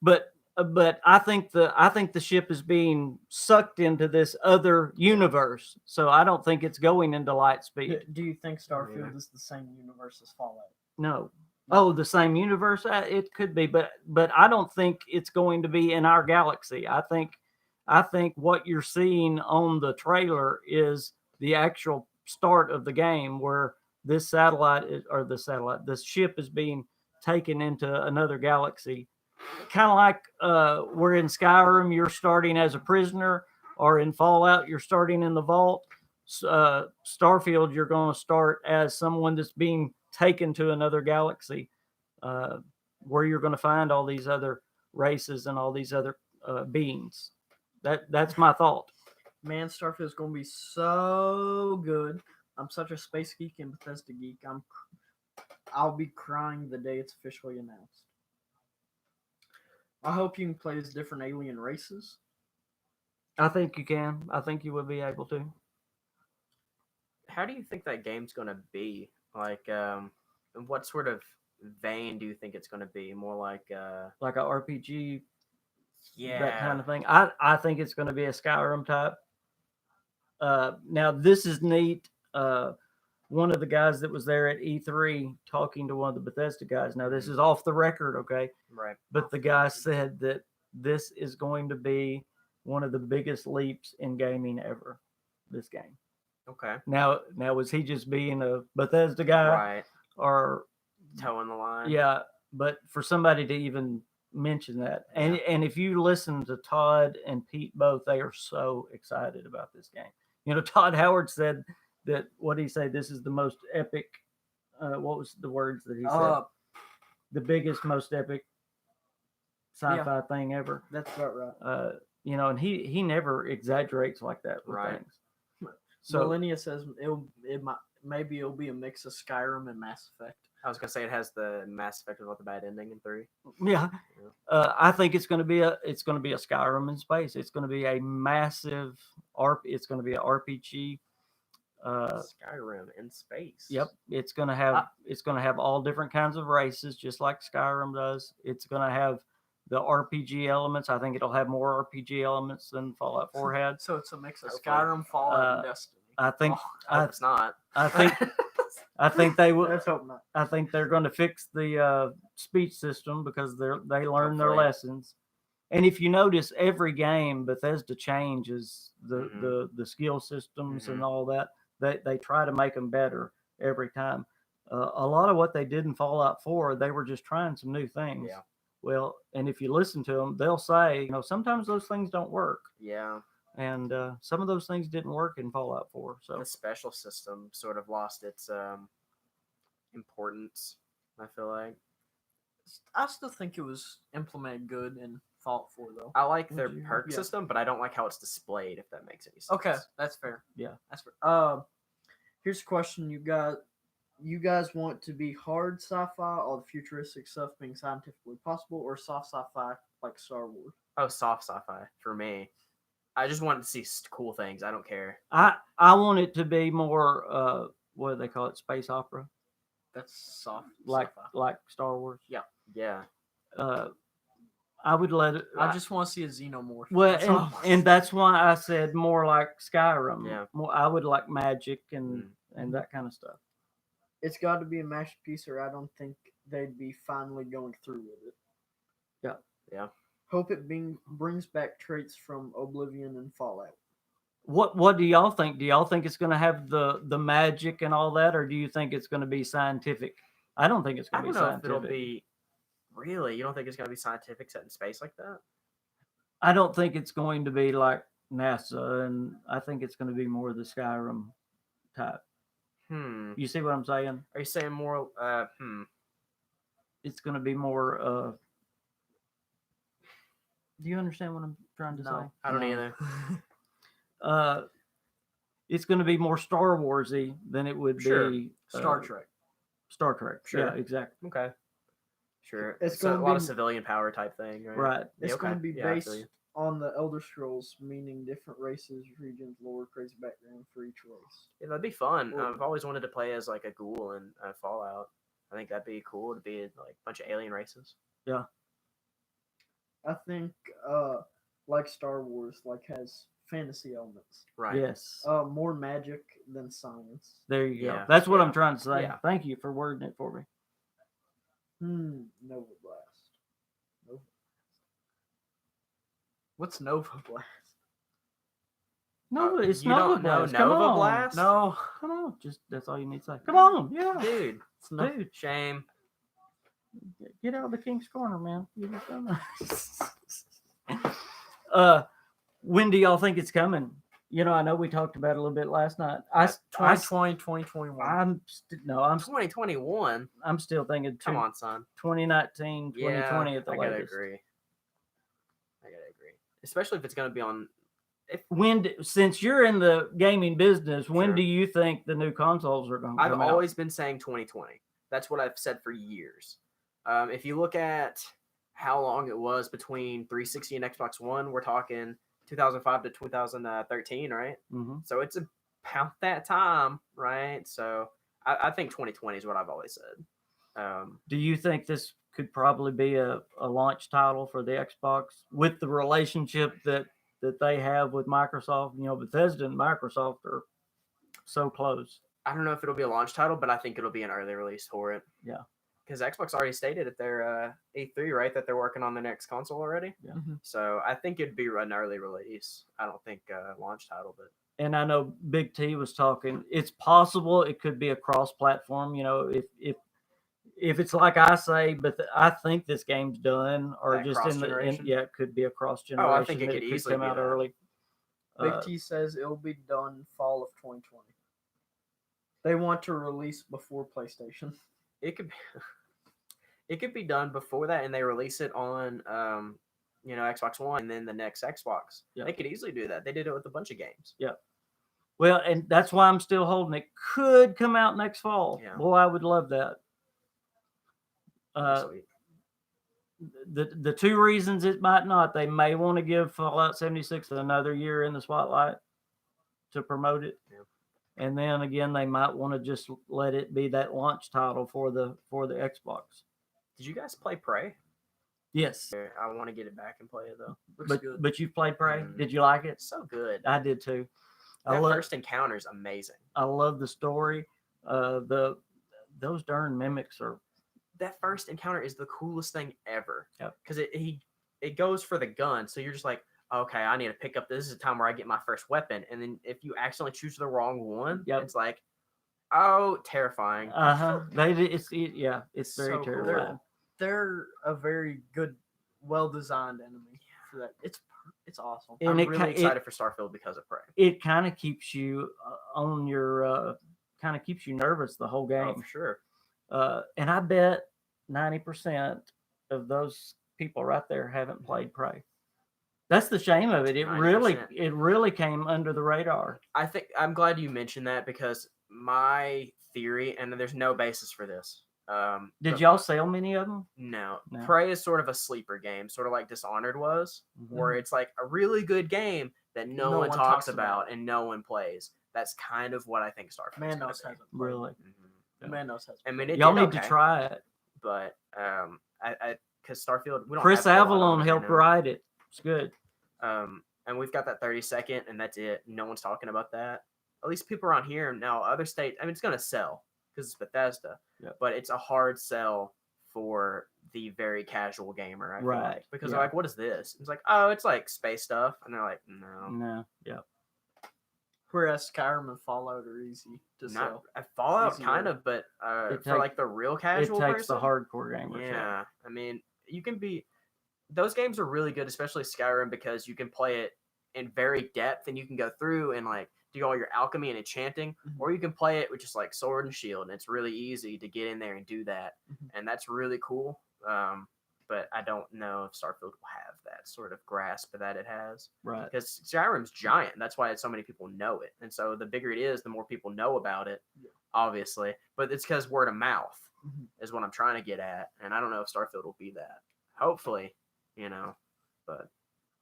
A: But I think the ship is being sucked into this other universe, so I don't think it's going into light speed.
C: Do you think Starfield is the same universe as Fallout?
A: No. Oh, the same universe? It could be, but I don't think it's going to be in our galaxy. I think what you're seeing on the trailer is the actual start of the game, where this this ship is being taken into another galaxy. Kind of like we're in Skyrim, you're starting as a prisoner, or in Fallout, you're starting in the vault. Starfield, you're going to start as someone that's being taken to another galaxy, where you're going to find all these other races and all these other beings. That's my thought.
C: Man, Starfield is going to be so good. I'm such a space geek and Bethesda geek. I'll be crying the day it's officially announced. I hope you can play as different alien races.
A: I think you can. I think you will be able to.
B: How do you think that game's going to be? Like, what sort of vein do you think it's going to be? More like
A: a RPG,
B: yeah,
A: that kind of thing. I think it's going to be a Skyrim type. Now this is neat. One of the guys that was there at E3 talking to one of the Bethesda guys. Now this is off the record, okay?
B: Right.
A: But the guy said that this is going to be one of the biggest leaps in gaming ever. This game.
B: Okay.
A: Now was he just being a Bethesda guy,
B: right,
A: or
B: towing the line?
A: Yeah, but for somebody to even mention that, and if you listen to Todd and Pete both, they are so excited about this game. You know, Todd Howard said that, what did he say? This is the most epic. What was the words that he said? The biggest, most epic sci-fi thing ever.
C: That's about right.
A: You know, and he never exaggerates like that with things.
C: So Millennia says maybe it'll be a mix of Skyrim and Mass Effect.
B: I was gonna say it has the Mass Effect without the bad ending in 3.
A: Yeah. I think it's gonna be a Skyrim in space. It's gonna be a massive It's gonna be an RPG.
B: Skyrim in space.
A: Yep. It's gonna have all different kinds of races, just like Skyrim does. It's gonna have the RPG elements. I think it'll have more RPG elements than Fallout 4 had.
C: So it's a mix of Skyrim, Fallout, and Destiny.
A: I think
B: it's not.
A: I think they will.
C: Let's hope not.
A: I think they're going to fix the speech system, because they learn their lessons. And if you notice, every game Bethesda changes the skill systems and all that. They try to make them better every time. A lot of what they did in Fallout 4, they were just trying some new things.
B: Yeah.
A: Well, and if you listen to them, they'll say, sometimes those things don't work.
B: Yeah.
A: And some of those things didn't work in Fallout 4. So
B: the special system sort of lost its importance, I feel like.
C: I still think it was implemented good in Fallout 4, though.
B: I like their perk system, but I don't like how it's displayed, if that makes any sense.
C: Okay, that's fair.
A: Yeah.
C: That's fair. Here's a question you got. You guys want to be hard sci-fi, all the futuristic stuff being scientifically possible, or soft sci-fi like Star Wars?
B: Oh, soft sci-fi for me. I just want to see cool things. I don't care.
A: I want it to be more what do they call it? Space opera.
C: That's soft
A: like
C: sci-fi.
A: Like Star Wars.
B: Yeah. Yeah.
A: I would let it.
C: I just want to see a xenomorph.
A: Well, and that's why I said more like Skyrim.
B: Yeah.
A: More, I would like magic and that kind of stuff.
C: It's got to be a masterpiece, or I don't think they'd be finally going through with it.
A: Yeah.
B: Yeah.
C: Hope it brings back traits from Oblivion and Fallout.
A: What do y'all think? Do y'all think it's going to have the magic and all that, or do you think it's going to be scientific? I don't think it's going to be scientific.
B: I don't know if it'll be. Really? You don't think it's going to be scientific set in space like that?
A: I don't think it's going to be like NASA, and I think it's going to be more the Skyrim type. You see what I'm saying?
B: Are you saying more?
A: It's going to be more. Do you understand what I'm trying to say?
B: I don't either.
A: it's going to be more Star Warsy than it would
B: Sure.
A: be
C: Star Trek.
A: Star Trek.
B: Sure.
A: Yeah, exactly.
B: Okay. Sure.
C: It's
B: It's a
C: gonna
B: lot
C: be-
B: of civilian power type thing, right?
A: Right.
C: It's
B: Yeah, okay.
C: going to be
B: Yeah, I feel
C: based
B: you.
C: on the Elder Scrolls, meaning different races, regions, lore, crazy background for each race.
B: Yeah, that'd be fun.
C: Or-
B: I've always wanted to play as like a ghoul in Fallout. I think that'd be cool to be like a bunch of alien races.
C: I think, like Star Wars, like has fantasy elements.
B: Right.
A: Yes.
C: More magic than science.
A: There you go.
B: Yeah.
A: That's what
B: Yeah.
A: I'm trying to say.
B: Yeah.
A: Thank you for wording it for me.
C: Nova Blast. Nova. What's Nova Blast?
A: No, it's
B: you
A: Nova
B: don't know
A: Blast. Come
B: Nova
A: on.
B: Blast?
C: No,
A: Come on. Just that's all you need to say. Come on. Yeah.
B: Dude,
C: it's not.
A: Dude,
B: shame.
A: get out of the King's Corner, man. You just don't know. When do y'all think it's coming? You know, I know we talked about it a little bit last night. I
C: 2020, 2021.
A: I'm I'm
B: 2021.
A: I'm still thinking
B: Come on, son.
A: 2019,
B: Yeah,
A: 2020 at the
B: I gotta
A: latest.
B: agree. Especially if it's gonna be on.
A: Since you're in the gaming business, when
B: Sure.
A: do you think the new consoles are going to
B: I've
A: come out?
B: always been saying 2020. That's what I've said for years. If you look at how long it was between 360 and Xbox One, we're talking 2005 to 2013, right?
A: Mm-hmm.
B: So it's about that time, right? So I think 2020 is what I've always said.
A: Do you think this could probably be a launch title for the Xbox with the relationship that they have with Microsoft? You know, Bethesda and Microsoft are so close.
B: I don't know if it'll be a launch title, but I think it'll be an early release for it.
A: Yeah.
B: Because Xbox already stated at their E3, right, that they're working on the next console already.
A: Yeah.
C: Mhm.
B: So I think it'd be an early release. I don't think launch title, but
A: And I know Big T was talking. It's possible it could be a cross-platform. You know, if it's like I say, but I think this game's done, or
B: That
A: just
B: cross-generation?
A: yeah, it could be a cross-generation.
B: Oh, I think it
A: that
B: could easily
A: come
B: be
A: out
B: that.
A: early.
C: Big T says it'll be done fall of 2020. They want to release before PlayStation.
B: it could be, it could be done before that, and they release it on Xbox One, and then the next Xbox.
A: Yep.
B: They could easily do that. They did it with a bunch of games.
A: Well, and that's why I'm still holding it. Could come out next fall.
B: Yeah.
A: Boy, I would love that.
B: Sweet.
A: The two reasons it might not, they may want to give Fallout 76 another year in the spotlight to promote it.
B: Yeah.
A: And then again, they might want to just let it be that launch title for the Xbox.
B: Did you guys play Prey?
A: Yes.
B: I want to get it back and play it though.
A: But you've played Prey.
B: Mm.
A: Did you like it?
B: It's so good.
A: I did too.
B: That first encounter is amazing.
A: I love the story. Those darn mimics are.
B: That first encounter is the coolest thing ever.
A: Yep.
B: Because it goes for the gun, so you're just like, okay, I need to pick up. This is a time where I get my first weapon, and then if you accidentally choose the wrong one,
A: Yep.
B: it's like, oh, terrifying.
A: It's very
C: So
A: terrifying.
C: They're a very good, well-designed enemy for that. It's awesome.
A: And
B: I'm
A: it
B: really
A: ki-
B: excited for Starfield because of Prey.
A: It kind of keeps you on your kind of keeps you nervous the whole
B: Oh,
A: game.
B: for sure.
A: And I bet 90% of those people right there haven't played Prey. That's the shame of it. It
B: 90%.
A: really came under the radar.
B: I think I'm glad you mentioned that because my theory, and there's no basis for this.
A: Did
B: but
A: y'all sell many of them?
B: No.
A: No.
B: Prey is sort of a sleeper game, sort of like Dishonored was, where it's like a really good game that no one talks about and no one plays. That's kind of what I think Starfield is.
C: Manos hasn't. played.
A: Really?
B: Mm-hmm.
C: Manos has.
B: I mean, it
A: Y'all
B: did
A: need
B: okay,
A: to try it.
B: but because Starfield, we don't.
A: Chris
B: have a whole lot on
A: Avalon
B: it
A: helped
B: right now.
A: write it. It's good.
B: And we've got that 30-second, and that's it. No one's talking about that. At least people around here now. Other states, I mean, it's gonna sell because it's Bethesda,
A: Yep.
B: but it's a hard sell for the very casual gamer. I feel
A: Right,
B: like. Because
A: yeah.
B: they're like, "What is this?" It's like, "Oh, it's like space stuff," and they're like, "No,
A: No. Yeah.
C: Whereas Skyrim and Fallout are easy to
B: not
C: sell.
B: Fallout,
C: Easier.
B: kind of, but
A: It
B: for
A: take-
B: like the real
A: It
B: casual
A: takes
B: person,
A: the hardcore gamers.
B: yeah, I mean, you can be. Those games are really good, especially Skyrim, because you can play it in very depth, and you can go through and like do all your alchemy and enchanting,
C: Mhm.
B: or you can play it with just like sword and shield, and it's really easy to get in there and do that,
C: Mhm.
B: and that's really cool. but I don't know if Starfield will have that sort of grasp that it has.
A: Right.
B: Because Skyrim's giant. That's why so many people know it. And so the bigger it is, the more people know about it, obviously. But it's because word of mouth is what I'm trying to get at. And I don't know if Starfield will be that. Hopefully, but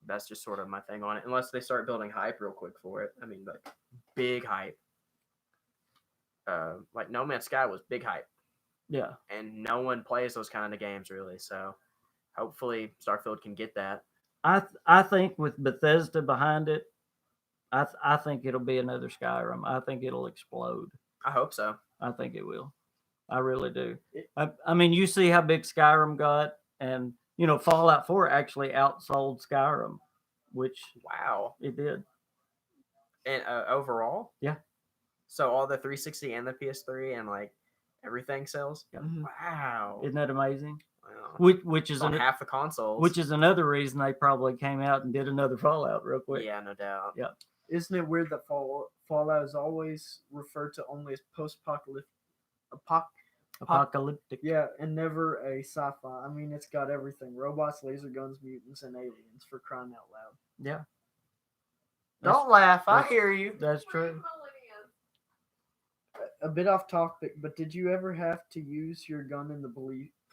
B: that's just sort of my thing on it. Unless they start building hype real quick for it. I mean, like big hype. Like No Man's Sky was big hype.
A: Yeah.
B: And no one plays those kind of games really. So hopefully Starfield can get that.
A: I think with Bethesda behind it, I think it'll be another Skyrim. I think it'll explode.
B: I hope so.
A: I think it will. I really do. I mean, you see how big Skyrim got, and Fallout 4 actually outsold Skyrim, which
B: Wow.
A: it did.
B: And overall?
A: Yeah.
B: So all the 360 and the PS3 and like everything sells?
A: Yeah.
B: Wow.
A: Isn't that amazing?
B: Wow.
A: Which is
B: on half the consoles.
A: Which is another reason they probably came out and did another Fallout real quick.
B: Yeah, no doubt.
A: Yeah.
C: Isn't it weird that Fallout is always referred to only as post-apocalyptic?
A: Apocalyptic.
C: Yeah, and never a sci-fi. I mean, it's got everything: robots, laser guns, mutants, and aliens. For crying out loud!
A: Yeah.
B: Don't laugh. I
A: that's-
B: hear you.
A: That's true.
C: A bit off topic, but did you ever have to use your gun in the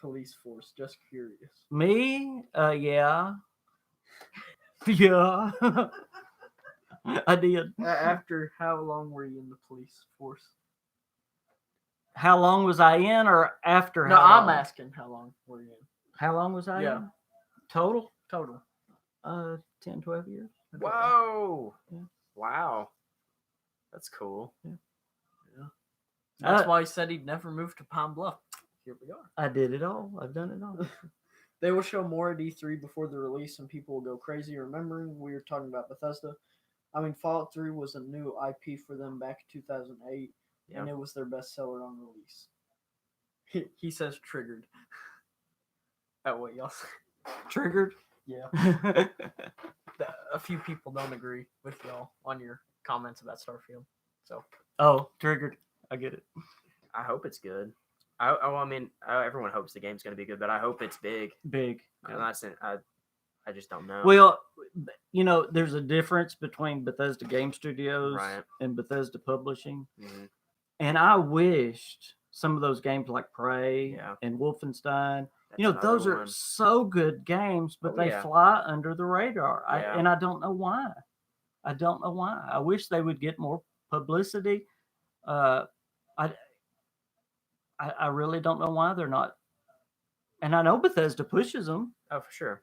C: police force? Just curious.
A: Me? Yeah. Yeah. I did.
C: After how long were you in the police force?
A: How long was I in, or after?
C: No,
A: how
C: I'm
A: long?
C: asking how long were you in?
A: How long was I
C: Yeah.
A: in? Total?
C: Total.
A: 10, 12 years.
B: Whoa.
A: Yeah.
B: Wow. That's cool.
C: That's why he said he'd never move to Pine Bluff. Here we are.
A: I did it all. I've done it all.
C: They will show more at E3 before the release, and people will go crazy. Remembering we were talking about Bethesda. I mean, Fallout 3 was a new IP for them back in 2008, and it was their best seller on release. He says triggered. At what y'all say?
A: Triggered?
C: Yeah. A few people don't agree with y'all on your comments about Starfield. So.
A: Oh, triggered. I get it.
B: I hope it's good. I mean, everyone hopes the game's going to be good, but I hope it's big.
A: Big.
B: I'm not saying, I just don't know.
A: Well, there's a difference between Bethesda Game Studios
B: Right.
A: and Bethesda Publishing.
B: Mm-hmm.
A: And I wished some of those games like Prey
B: Yeah.
A: and Wolfenstein,
B: That's
A: those
B: another
A: are
B: one.
A: so good games, but
B: Oh,
A: they
B: yeah.
A: fly under the radar.
B: Yeah.
A: And I don't know why. I wish they would get more publicity. I really don't know why they're not. And I know Bethesda pushes them.
B: Oh, for sure.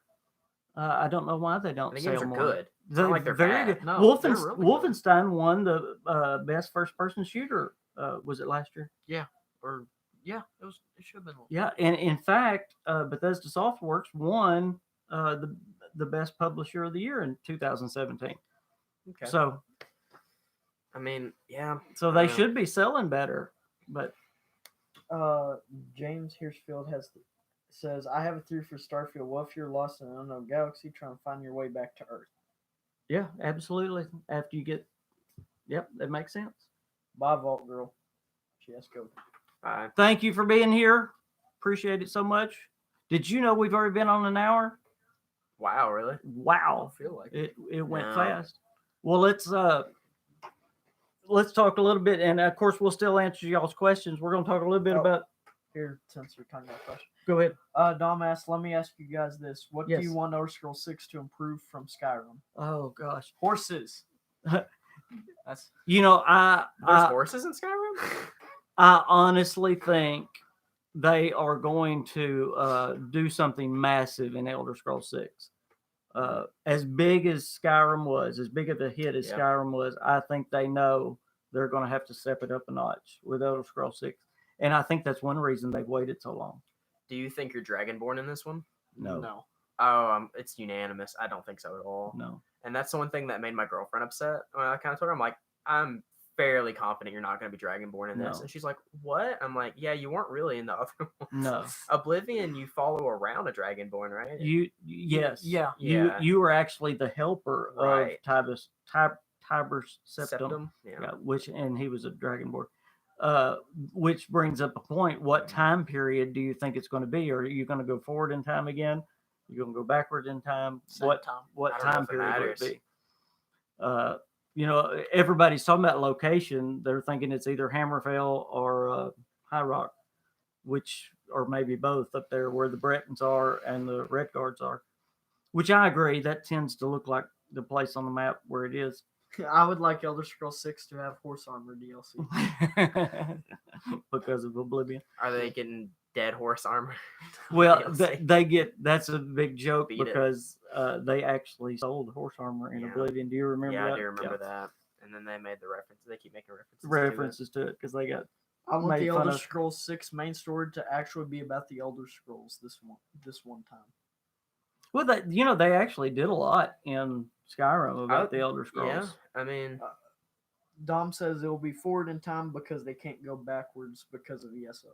A: I don't know why they don't
B: The
A: sell
B: games are
A: more.
B: good. It's
A: They're
B: not like they're
A: very
B: bad.
A: good.
C: No, they're really good.
A: Wolfenstein won the best first-person shooter. Was it last year?
C: Or yeah, it should have been.
A: Yeah, and in fact, Bethesda Softworks won the best publisher of the year in 2017.
B: Okay.
A: So
B: I mean, yeah.
A: they
B: I don't know.
A: should be selling better. But
C: James Hirschfield says, I have a theory for Starfield. What if you're lost in an unknown galaxy trying to find your way back to Earth?
A: yeah, absolutely. After you get, yep, that makes sense.
C: Bye, Vault Girl. She has COVID.
B: Bye.
A: Thank you for being here. Appreciate it so much. Did you know we've already been on an hour?
B: Wow, really?
C: I
A: Wow,
C: don't feel like it.
A: it went
B: No.
A: fast. Well, let's talk a little bit, and of course we'll still answer y'all's questions. We're going to talk a little bit
C: Oh.
A: about.
C: Here, since you're talking about question.
A: Go ahead.
C: Dom asked, let me ask you guys this. What
A: Yes.
C: do you want Elder Scrolls 6 to improve from Skyrim?
A: Oh gosh,
C: Horses. That's
A: I
B: There's horses in Skyrim?
A: I honestly think they are going to do something massive in Elder Scrolls 6. As big as Skyrim was, as big of a hit as
B: Yeah.
A: Skyrim was, I think they know they're going to have to step it up a notch with Elder Scrolls 6. And I think that's one reason they've waited so long.
B: Do you think you're Dragonborn in this one?
A: No.
B: Oh, it's unanimous. I don't think so at all.
A: No.
B: And that's the one thing that made my girlfriend upset when I kind of told her, I'm like, I'm fairly confident you're not going to be Dragonborn in this.
A: No.
B: And she's like, what? I'm like, yeah, you weren't really in the other one.
A: No.
B: Oblivion, you follow around a Dragonborn, right?
A: Yes.
C: Yeah.
B: Yeah.
A: You were actually the helper
B: Right.
A: of Tiber's Septum.
B: Septum? Yeah.
A: Yeah, and he was a Dragonborn. Which brings up a point. What time period do you think it's going to be? Are you going to go forward in time again? You're going to go backward in time?
C: Same
A: What
C: time.
A: what
B: I don't know
A: time
B: if it
A: period would it
B: matters.
A: be? You know, everybody's talking about location. They're thinking it's either Hammerfell or High Rock, which or maybe both up there where the Bretons are and the Red Guards are. Which I agree. That tends to look like the place on the map where it is.
C: I would like Elder Scrolls 6 to have horse armor DLC.
A: Because of Oblivion.
B: Are they getting dead horse armor?
A: Well,
B: DLC?
A: they get that's a big joke
B: Beat it.
A: because they actually sold horse armor in
B: Yeah.
A: Oblivion. Do you remember
B: Yeah,
A: that?
B: I do remember that. And then they made the reference. They keep making references.
A: References to it because they got
C: I want
A: made
C: the
A: fun
C: Elder
A: of-
C: Scrolls 6 main story to actually be about the Elder Scrolls this one time.
A: well, they actually did a lot in Skyrim about the Elder Scrolls.
B: Yeah, I mean,
C: Dom says it will be forward in time because they can't go backwards because of ESO.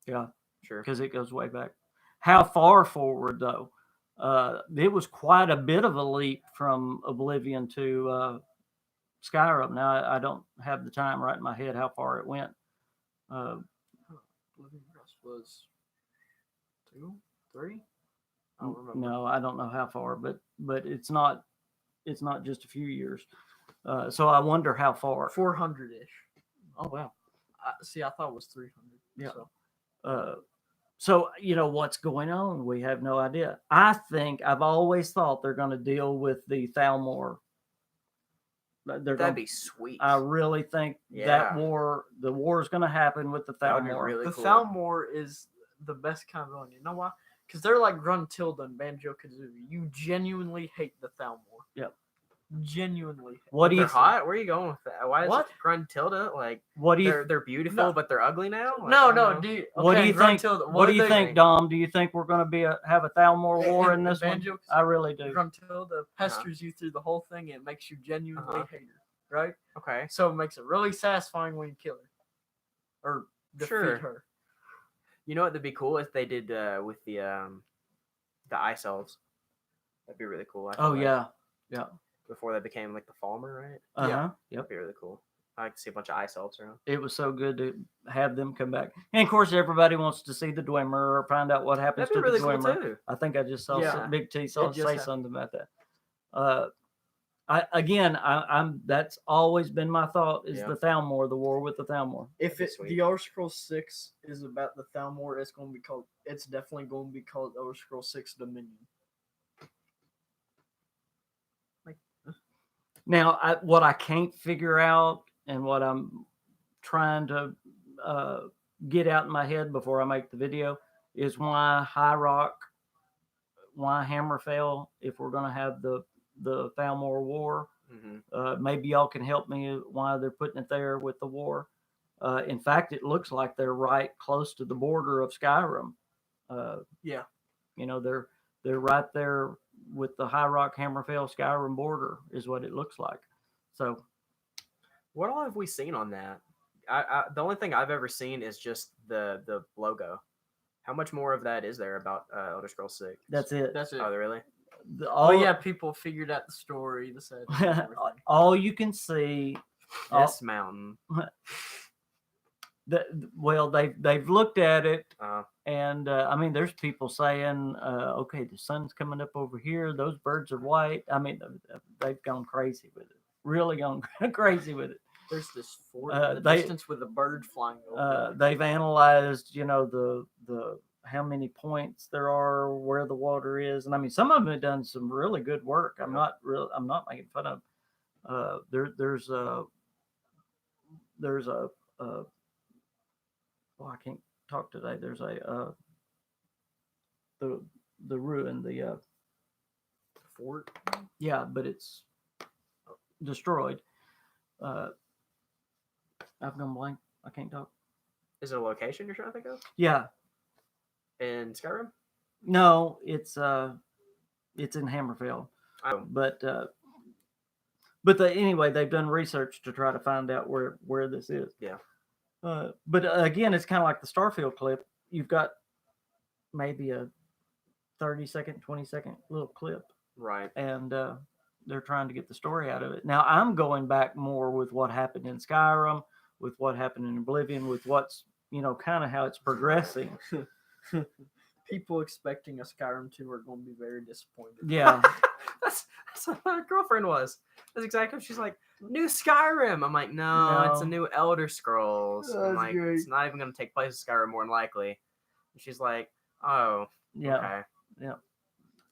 A: Yeah,
B: sure.
A: because it goes way back. How far forward though? It was quite a bit of a leap from Oblivion to Skyrim. Now I don't have the time right in my head how far it went.
C: Oblivion was 2, 3. I don't remember.
A: No, I don't know how far, but it's not just a few years. So I wonder how far.
C: 400-ish.
A: Oh wow.
C: See, I thought it was 300.
A: Yeah.
C: So.
A: So you know what's going on? We have no idea. I've always thought they're going to deal with the Thalmor.
B: That'd be sweet.
A: I really think
B: Yeah.
A: the war is going to happen with the
B: That would be
A: Thalmor.
B: really
C: The
B: cool.
C: Thalmor is the best kind of villain. You know why? Because they're like Gruntilda and Banjo-Kazooie. You genuinely hate the Thalmor.
A: Yep.
C: Genuinely hate.
A: What do you
B: They're hot? Where are you going with that? Why is
C: What?
B: it Gruntilda? Like,
A: What do you
B: they're beautiful,
C: No.
B: but they're ugly now? Like,
C: No,
B: I don't know.
C: dude.
A: what do
C: okay,
A: you think?
C: Gruntilda,
A: What do you
C: they-
A: think, Dom? Do you think we're going to have a Thalmor war in this one?
C: Banjo,
A: I really do.
C: Gruntilda pesters you through the whole thing and it makes you genuinely
B: Uh-huh.
C: hate her, right?
B: Okay.
C: So it makes it really satisfying when you kill her or defeat
B: Sure.
C: her.
B: You know what would be cool if they did with the ice elves? That'd be really cool. I feel
A: Oh
B: like,
A: yeah.
B: Before they became like the Falmer, right?
A: Uh huh.
C: Yeah.
A: Yep.
B: That'd be really cool. I like to see a bunch of ice elves around.
A: It was so good to have them come back. And of course, everybody wants to see the Dwemer or find out what happens
B: That'd be
A: to
B: really
A: the
B: cool
A: Dwemer.
B: too.
A: I think I just saw
C: Yeah.
A: Big T
C: It
A: say
C: just happened.
A: something about that. I'm that's always been my thought is
B: Yeah.
A: the Thalmor, the war with the Thalmor.
C: If
B: That'd be
C: it,
B: sweet.
C: the Elder Scrolls 6 is about the Thalmor, it's definitely going to be called Elder Scrolls 6 Dominion.
A: Now, what I can't figure out and what I'm trying to get out in my head before I make the video is why High Rock, why Hammerfell, if we're going to have the Thalmor War.
B: Mm-hmm.
A: Maybe y'all can help me why they're putting it there with the war. In fact, it looks like they're right close to the border of Skyrim.
C: Yeah.
A: You know, they're right there with the High Rock, Hammerfell, Skyrim border is what it looks like. So,
B: What all have we seen on that? The only thing I've ever seen is just the logo. How much more of that is there about Elder Scrolls 6?
A: that's it.
C: That's it.
B: Oh, really?
C: Oh, yeah, people figured out the story, the set. and everything.
A: all you can see.
B: This mountain.
A: Well, they've looked at it,
B: Uh,
A: and I mean, there's people saying, okay, the sun's coming up over here. Those birds are white. I mean, they've gone crazy with it. Really gone crazy with it.
C: There's this fort
A: Uh,
C: in the
A: they-
C: distance with a bird flying over.
A: They've analyzed, you know, the how many points there are, where the water is, and I mean, some of them have done some really good work. I'm not making fun of. There's a oh, I can't talk today. There's a the ruin, the
C: fort.
A: yeah, but it's destroyed. I've gone blank. I can't talk.
B: is it a location you're trying to think of?
A: Yeah,
B: In Skyrim?
A: no, it's in Hammerfell,
B: Oh,
A: but anyway, they've done research to try to find out where this is.
B: Yeah.
A: But again, it's kind of like the Starfield clip. You've got maybe a 30-second, 20-second little clip,
B: right.
A: and they're trying to get the story out of it. Now, I'm going back more with what happened in Skyrim, with what happened in Oblivion, with what's kind of how it's progressing.
C: People expecting a Skyrim 2 are going to be very disappointed.
A: Yeah.
B: that's what my girlfriend was. That's exactly what she's like. New Skyrim. I'm like, no, it's a
A: No.
B: new Elder Scrolls. I'm
C: That's
B: like,
C: great.
B: it's not even going to take place in Skyrim more than likely. And she's like, oh,
A: Yeah.
B: okay.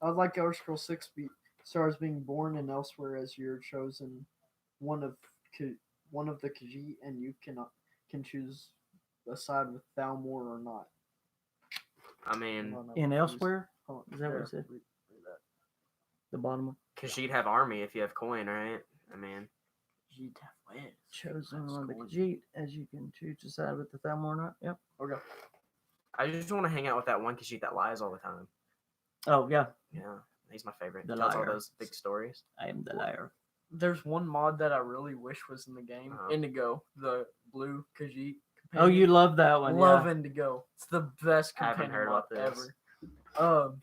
C: I'd like Elder Scrolls 6 stars being born in elsewhere as you're chosen one of the Khajiit, and you can choose a side with Thalmor or not.
B: I mean,
C: Hold on,
A: In
C: I'm
A: Elsewhere,
C: confused.
A: is that what it said?
C: Read that.
A: The bottom one.
B: because you'd have army if you have coin, right? I mean,
C: Khajiit have wins.
A: Chosen
C: That's
A: one of the
C: cool.
A: Khajiit, as you can choose to side with the Thalmor or not. Yep.
C: Okay.
B: I just want to hang out with that one Khajiit that lies all the time.
A: Oh yeah,
B: Yeah, he's my favorite.
A: The
B: Tells all
A: liar.
B: those big stories.
A: I am the liar.
C: There's one mod that I really wish was in the game.
B: Uh-huh.
C: Indigo, the blue Khajiit.
A: Oh, you love that one.
C: Love
A: Yeah.
C: Indigo. It's the best
B: I haven't
C: companion
B: heard
C: mod
B: about this.
C: ever.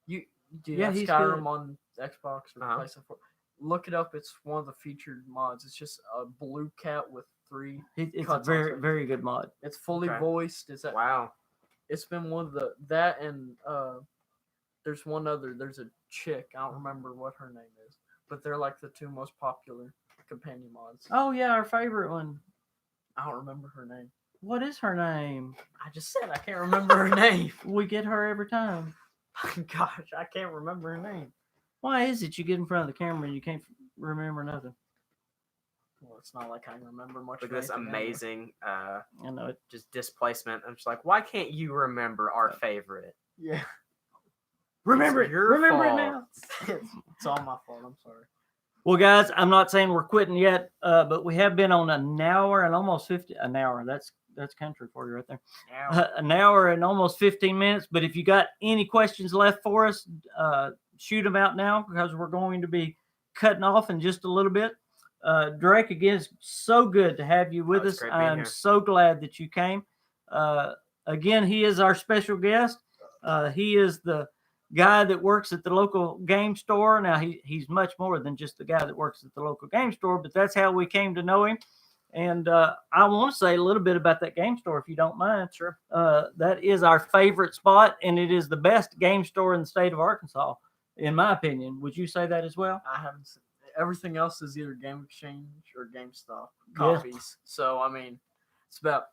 C: You do you
A: Yeah,
C: have
A: he's
C: Skyrim
A: good.
C: on Xbox or
B: Uh-huh.
C: PlayStation 4? Look it up. It's one of the featured mods. It's just a blue cat with 3.
A: It's a
C: Cuts
A: very,
C: off.
A: very good mod.
C: It's fully
B: Okay.
C: voiced.
B: Wow.
C: It's been one of that and there's one other. There's a chick. I don't remember what her name is, but they're like the 2 most popular companion mods.
A: Oh yeah, our favorite one.
C: I don't remember her name.
A: What is her name?
C: I just said I can't remember her name.
A: We get her every time.
C: Gosh, I can't remember her name.
A: Why is it you get in front of the camera and you can't remember nothing?
C: Well, it's not like I can remember much.
B: Look
C: of
B: at this
C: anything anyway.
B: amazing
A: I know it.
B: just displacement. I'm just like, why can't you remember our favorite?
C: Yeah,
A: Remember
B: It's
A: it.
B: your
A: Remember
B: fault.
A: it now.
C: it's all my fault. I'm sorry.
A: Well, guys, I'm not saying we're quitting yet, but we have been on an hour and almost 50. An hour. That's country for you right there. An hour and almost 15 minutes. But if you got any questions left for us, shoot them out now because we're going to be cutting off in just a little bit. Drake, again, it's so good to have you with
B: Oh, it's
A: us.
B: great being
A: I'm
B: here.
A: so glad that you came. Again, he is our special guest. He is the guy that works at the local game store. Now, he's much more than just the guy that works at the local game store, but that's how we came to know him. And I want to say a little bit about that game store, if you don't mind.
B: Sure.
A: That is our favorite spot, and it is the best game store in the state of Arkansas, in my opinion. Would you say that as well?
C: I haven't. Everything else is either Game Exchange or GameStop
A: Yeah.
C: copies. So I mean, it's about.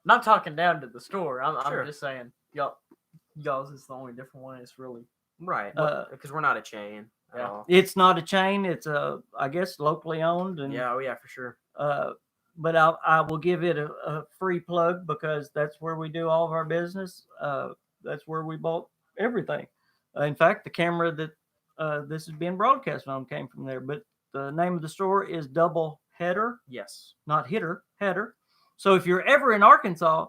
C: Not talking down to the store. I'm
B: Sure.
C: just saying, y'all's is the only different one. It's really
B: Right. Because we're not a chain at
C: yeah.
B: all.
A: It's not a chain. It's I guess, locally owned. And
B: Yeah, oh yeah, for sure.
A: but I will give it a free plug because that's where we do all of our business. That's where we bought everything. In fact, the camera that this is being broadcast on came from there. But the name of the store is Double Header,
B: Yes.
A: not Hitter, Header. So if you're ever in Arkansas,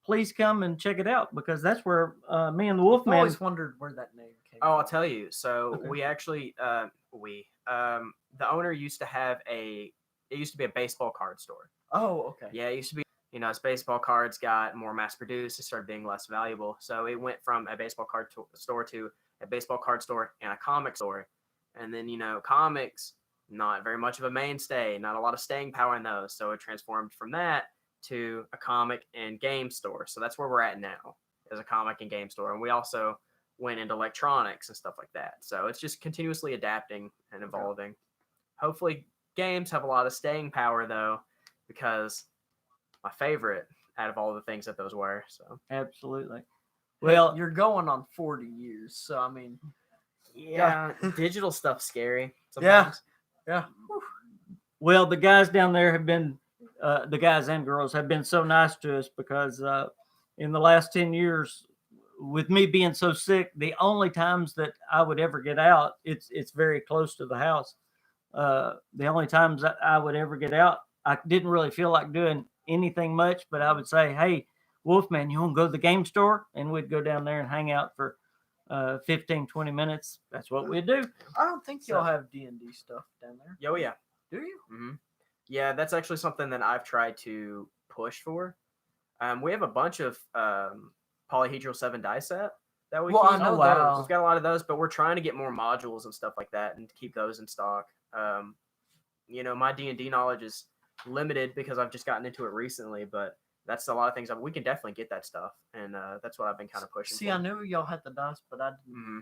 A: please come and check it out because that's where me and the
C: I've
A: Wolfman.
C: always wondered where that name came
B: Oh, I'll
C: from.
B: tell you. So
A: Okay.
B: we actually, the owner used to have it used to be a baseball card store.
C: Oh, okay.
B: Yeah, it used to be, as baseball cards got more mass produced, it started being less valuable. So it went from a baseball card store to a baseball card store and a comic store. And then, comics, not very much of a mainstay, not a lot of staying power in those. So it transformed from that to a comic and game store. So that's where we're at now, as a comic and game store. And we also went into electronics and stuff like that. So it's just continuously adapting and evolving. Hopefully games have a lot of staying power though, because my favorite out of all the things that those were. So
A: Absolutely.
C: Well,
A: Well,
C: you're going on 40 years, so I mean,
B: yeah, digital stuff's scary.
C: Yeah.
B: Sometimes.
C: yeah.
A: Well, the guys down there have been, the guys and girls have been so nice to us because in the last 10 years, with me being so sick, the only times that I would ever get out, it's very close to the house. The only times that I would ever get out, I didn't really feel like doing anything much, but I would say, hey, Wolfman, you want to go to the game store? And we'd go down there and hang out for 15, 20 minutes. That's what we'd do.
C: I don't think
A: So-
C: y'all have D&D stuff down there.
B: Oh yeah.
C: Do you?
B: hmm Yeah, that's actually something that I've tried to push for. We have a bunch of polyhedral 7 die set that we
C: Well,
B: keep.
C: I know
A: wow.
C: those.
B: We've got a lot of those, but we're trying to get more modules and stuff like that and keep those in stock. My D&D knowledge is limited because I've just gotten into it recently, but that's a lot of things. We can definitely get that stuff, and that's what I've been kind of pushing.
C: See, I knew y'all had the dice, but I didn't.
B: Mm-hmm.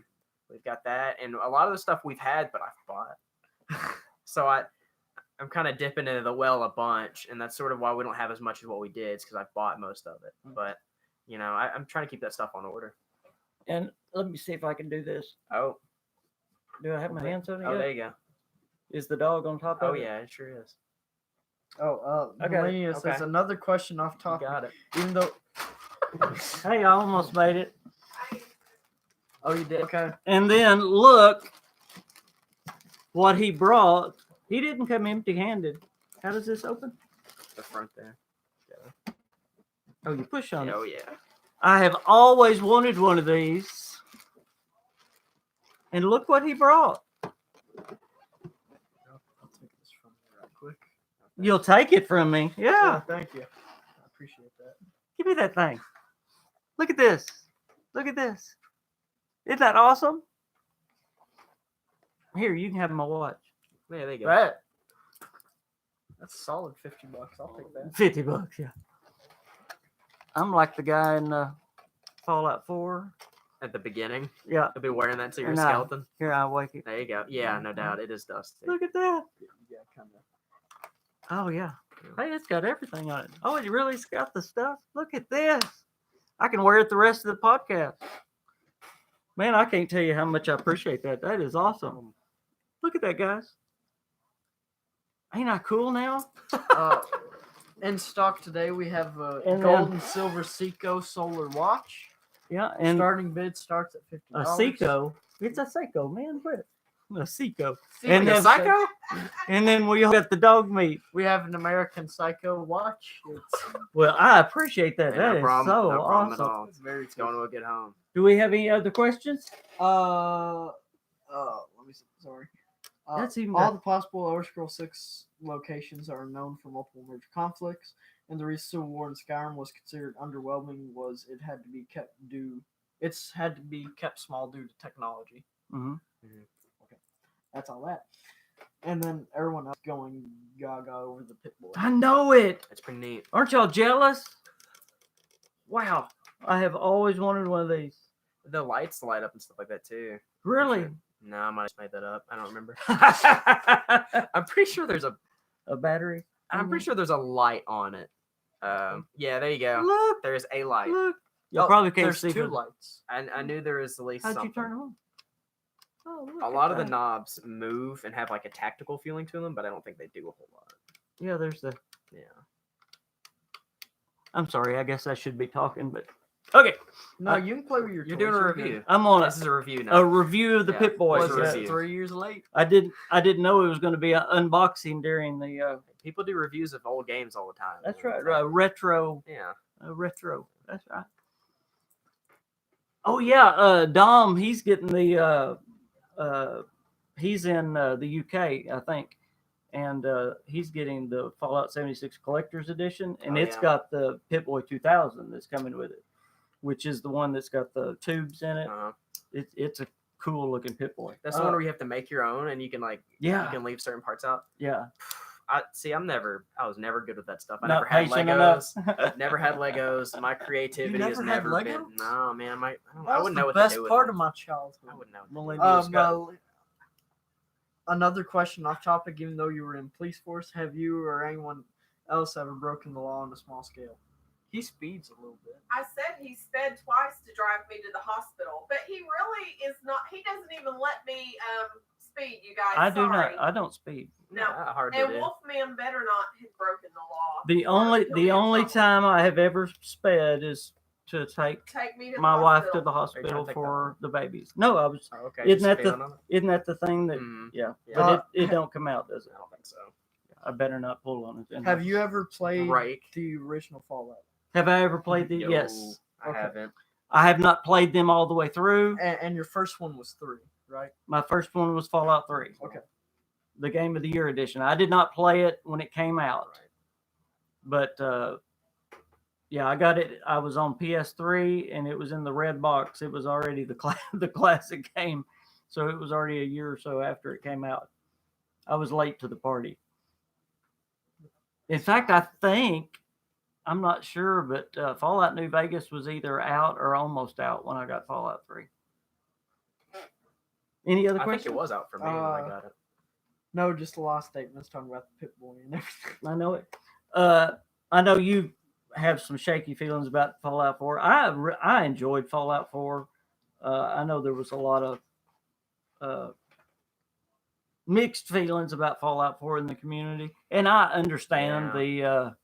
B: We've got that, and a lot of the stuff we've had, but I've bought. So I'm kind of dipping into the well a bunch, and that's sort of why we don't have as much as what we did, because I've bought most of it. But I'm trying to keep that stuff on order.
A: And let me see if I can do this.
B: Oh,
A: Do I have my hands on it?
B: oh,
A: yet?
B: there you go.
A: Is the dog on top of
B: Oh
A: it?
B: yeah, it sure is.
C: Oh,
A: Okay,
C: Millennium says
B: okay.
C: another question off
B: You
C: topic.
B: got it.
C: Even though,
A: Hey, I almost made it.
C: oh, you did. Okay.
A: And then look what he brought. He didn't come empty-handed. How does this open?
B: The front there.
A: Oh, you push on it.
B: Oh yeah.
A: I have always wanted one of these. And look what he brought.
C: I'll take this from you right quick.
A: You'll take it from me. Yeah.
C: Thank you. I appreciate that.
A: Give me that thing. Look at this. Look at this. Isn't that awesome? Here, you can have my watch.
B: Yeah, there you go.
C: Right. That's a solid $50. I'll take that.
A: $50, yeah. I'm like the guy in Fallout 4.
B: At the beginning,
A: Yeah.
B: you'll be wearing that to your
A: And
B: skeleton.
A: Here, I wake it.
B: There you go. Yeah, no doubt. It is dusty.
A: Look at that.
C: Yeah, kind of.
A: Oh, yeah. Hey, it's got everything on it. Oh, it really's got the stuff. Look at this. I can wear it the rest of the podcast. Man, I can't tell you how much I appreciate that. That is awesome. Look at that, guys. Ain't I cool now?
C: In stock today, we have a
A: And
C: gold
A: then-
C: and silver Seiko solar watch.
A: Yeah, and
C: Starting bid starts at $50.
A: a Seiko. It's a Seiko, man. Quit. A Seiko.
C: Seiko
A: And then
C: Psycho?
A: And then we got the dog meat.
C: We have an American Psycho watch. It's
A: Well, I appreciate that.
B: Hey,
A: That
B: no
A: is
B: problem.
A: so
B: No problem at
A: awesome.
B: all.
C: It's very
B: It's going to a good home.
A: Do we have any other questions?
C: Let me see. Sorry.
A: That's even
C: all
A: got-
C: the possible Elder Scrolls 6 locations are known for multiple major conflicts, and the recent civil war in Skyrim was considered underwhelming. Was it had to be kept small due to technology.
A: Mhm.
C: Okay, that's all that. And then everyone else going gaga over the Pit Boy.
A: I know it.
B: It's pretty neat.
A: Aren't y'all jealous? Wow. I have always wanted one of these.
B: The lights light up and stuff like that too.
A: Really?
B: No, I might have made that up. I don't remember. I'm pretty sure there's a.
A: A battery?
B: I'm pretty sure there's a light on it. Yeah, there you go.
A: Look.
B: There's a light.
A: Look. Y'all
C: Oh,
A: probably can't
C: there's
A: see
C: two
A: from-
C: lights.
B: I knew there was at least
A: How'd
B: something.
A: you turn it on? Oh, look
B: A
A: at
B: lot of the
A: that.
B: knobs move and have like a tactical feeling to them, but I don't think they do a whole lot.
A: Yeah, there's the.
B: Yeah.
A: I'm sorry. I guess I should be talking, but okay.
C: No, you can play with your
B: You're
C: toys,
B: doing a
C: you're
B: review.
C: good.
A: I'm on
B: This is a review now.
A: a review of the
B: Yeah.
A: Pit Boy.
B: What's
C: Was
B: a
C: that
B: review?
C: 3 years late?
A: I didn't know it was going to be an unboxing during the.
B: People do reviews of old games all the time.
A: That's
B: man.
A: right. Retro.
B: Yeah.
A: Retro. That's right. Oh yeah, Dom. He's getting the. He's in the UK, I think, and he's getting the Fallout 76 Collector's Edition, and
B: Oh,
A: it's
B: yeah.
A: got the Pip-Boy 2000 that's coming with it, which is the one that's got the tubes in it.
B: Uh-huh.
A: It's a cool looking Pip-Boy.
B: That's the one where you have to make your own, and you can you
A: Yeah,
B: can leave certain parts out.
A: yeah.
B: I was never good with that stuff. I
A: Not
B: never had
A: patient
B: Legos.
A: enough.
B: Never had Legos. My creativity has
C: never had
B: never been.
C: Legos?
B: No, man. I
C: That was
B: wouldn't know
C: the
B: what
C: best
B: to do with
C: part
B: them.
C: of my childhood.
B: I wouldn't know.
C: Millennials. Another question off topic, even though you were in police force, have you or anyone else ever broken the law on a small scale? He speeds a little bit.
D: I said he sped twice to drive me to the hospital, but he really is not. He doesn't even let me speed, you guys.
A: I do
D: Sorry.
A: not. I don't speed.
D: No.
B: Hard to
D: And
B: do.
D: Wolfman better not have broken the law.
A: The
D: or
A: only
D: he'll be in trouble.
A: time I have ever sped is to take
D: Take me to
A: my
D: the
A: wife to
D: hospital.
A: the
B: Are you
A: hospital
B: trying to take
A: for the babies. No, I was.
B: Oh, okay.
A: Isn't
B: just
A: that the-
B: feeling on it?
A: Isn't that the thing that?
B: Mhm.
A: Yeah,
B: Yeah.
A: but it don't come out, does it?
B: I don't think so.
A: I better not pull on it.
C: Have you ever played
B: Rake.
C: the original Fallout?
A: Have I ever played the?
B: Yo,
A: Yes,
B: I
C: Okay.
B: haven't.
A: I have not played them all the way through.
C: And your first one was 3, right?
A: My first one was Fallout 3.
C: Okay.
A: The Game of the Year edition. I did not play it when it came out,
B: Right.
A: but yeah, I got it. I was on PS3 and it was in the red box. It was already the the classic game, so it was already a year or so after it came out. I was late to the party. In fact, I think I'm not sure, but Fallout New Vegas was either out or almost out when I got Fallout 3. Any other
B: I think
A: questions?
B: it was out for me when I got it.
C: No, just the last statements talking about the Pit Boy and everything.
A: I know it. I know you have some shaky feelings about Fallout 4. I enjoyed Fallout 4. I know there was a lot of mixed feelings about Fallout 4 in the community, and I understand the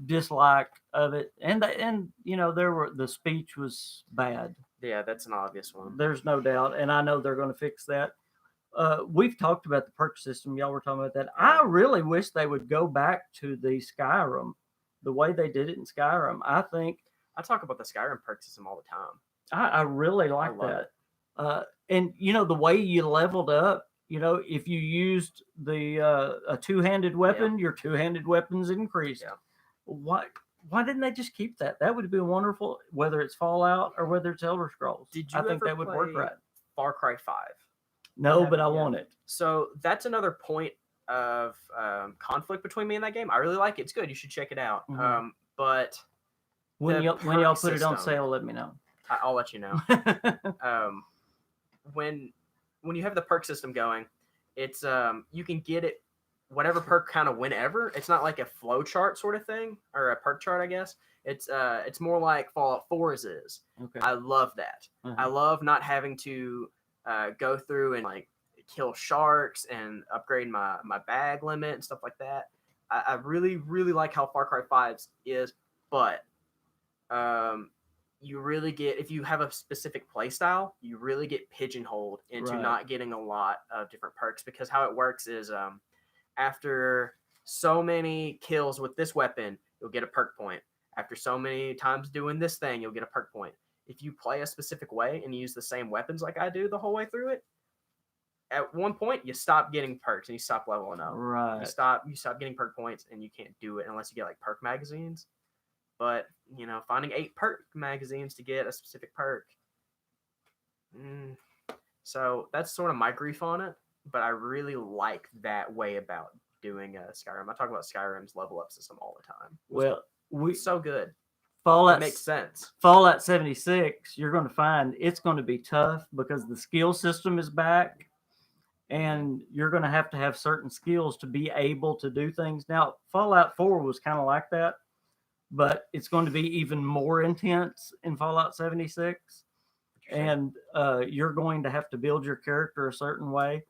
A: dislike of it. And the speech was bad.
B: Yeah, that's an obvious one.
A: There's no doubt, and I know they're going to fix that. We've talked about the perk system. Y'all were talking about that. I really wish they would go back to the Skyrim, the way they did it in Skyrim. I think
B: I talk about the Skyrim perk system all the time.
A: I really like that. And the way you leveled up, if you used the a two-handed weapon, your two-handed weapons increased.
B: Yeah.
A: Why didn't they just keep that? That would have been wonderful, whether it's Fallout or whether it's Elder Scrolls.
B: Did you
A: I think
B: ever
A: that would work
B: play
A: right.
B: Far Cry 5?
A: No, but I want it.
B: So that's another point of conflict between me and that game. I really like it. It's good. You should check it out.
A: Mm-hmm.
B: But
A: when y'all put it on sale, let me know.
B: I'll let you know. When you have the perk system going, it's you can get it whatever perk kind of whenever. It's not like a flow chart sort of thing or a perk chart, I guess. It's more like Fallout 4's is.
A: Okay.
B: I love that. I love not having to go through and like kill sharks and upgrade my bag limit and stuff like that. I really, really like how Far Cry 5's is, but you really get, if you have a specific play style, you really get pigeonholed into not getting a lot of different perks, because how it works is after so many kills with this weapon, you'll get a perk point. After so many times doing this thing, you'll get a perk point. If you play a specific way and you use the same weapons like I do the whole way through it, at one point you stop getting perks and you stop leveling up.
A: Right.
B: You stop getting perk points, and you can't do it unless you get like perk magazines. But finding 8 perk magazines to get a specific perk. So that's sort of my grief on it. But I really like that way about doing Skyrim. I talk about Skyrim's level up system all the time.
A: Well,
B: It's so good.
A: Fallout
B: makes sense.
A: Fallout 76, you're going to find it's going to be tough because the skill system is back, and you're going to have certain skills to be able to do things. Now, Fallout 4 was kind of like that, but it's going to be even more intense in Fallout 76. And you're going to have to build your character a certain way.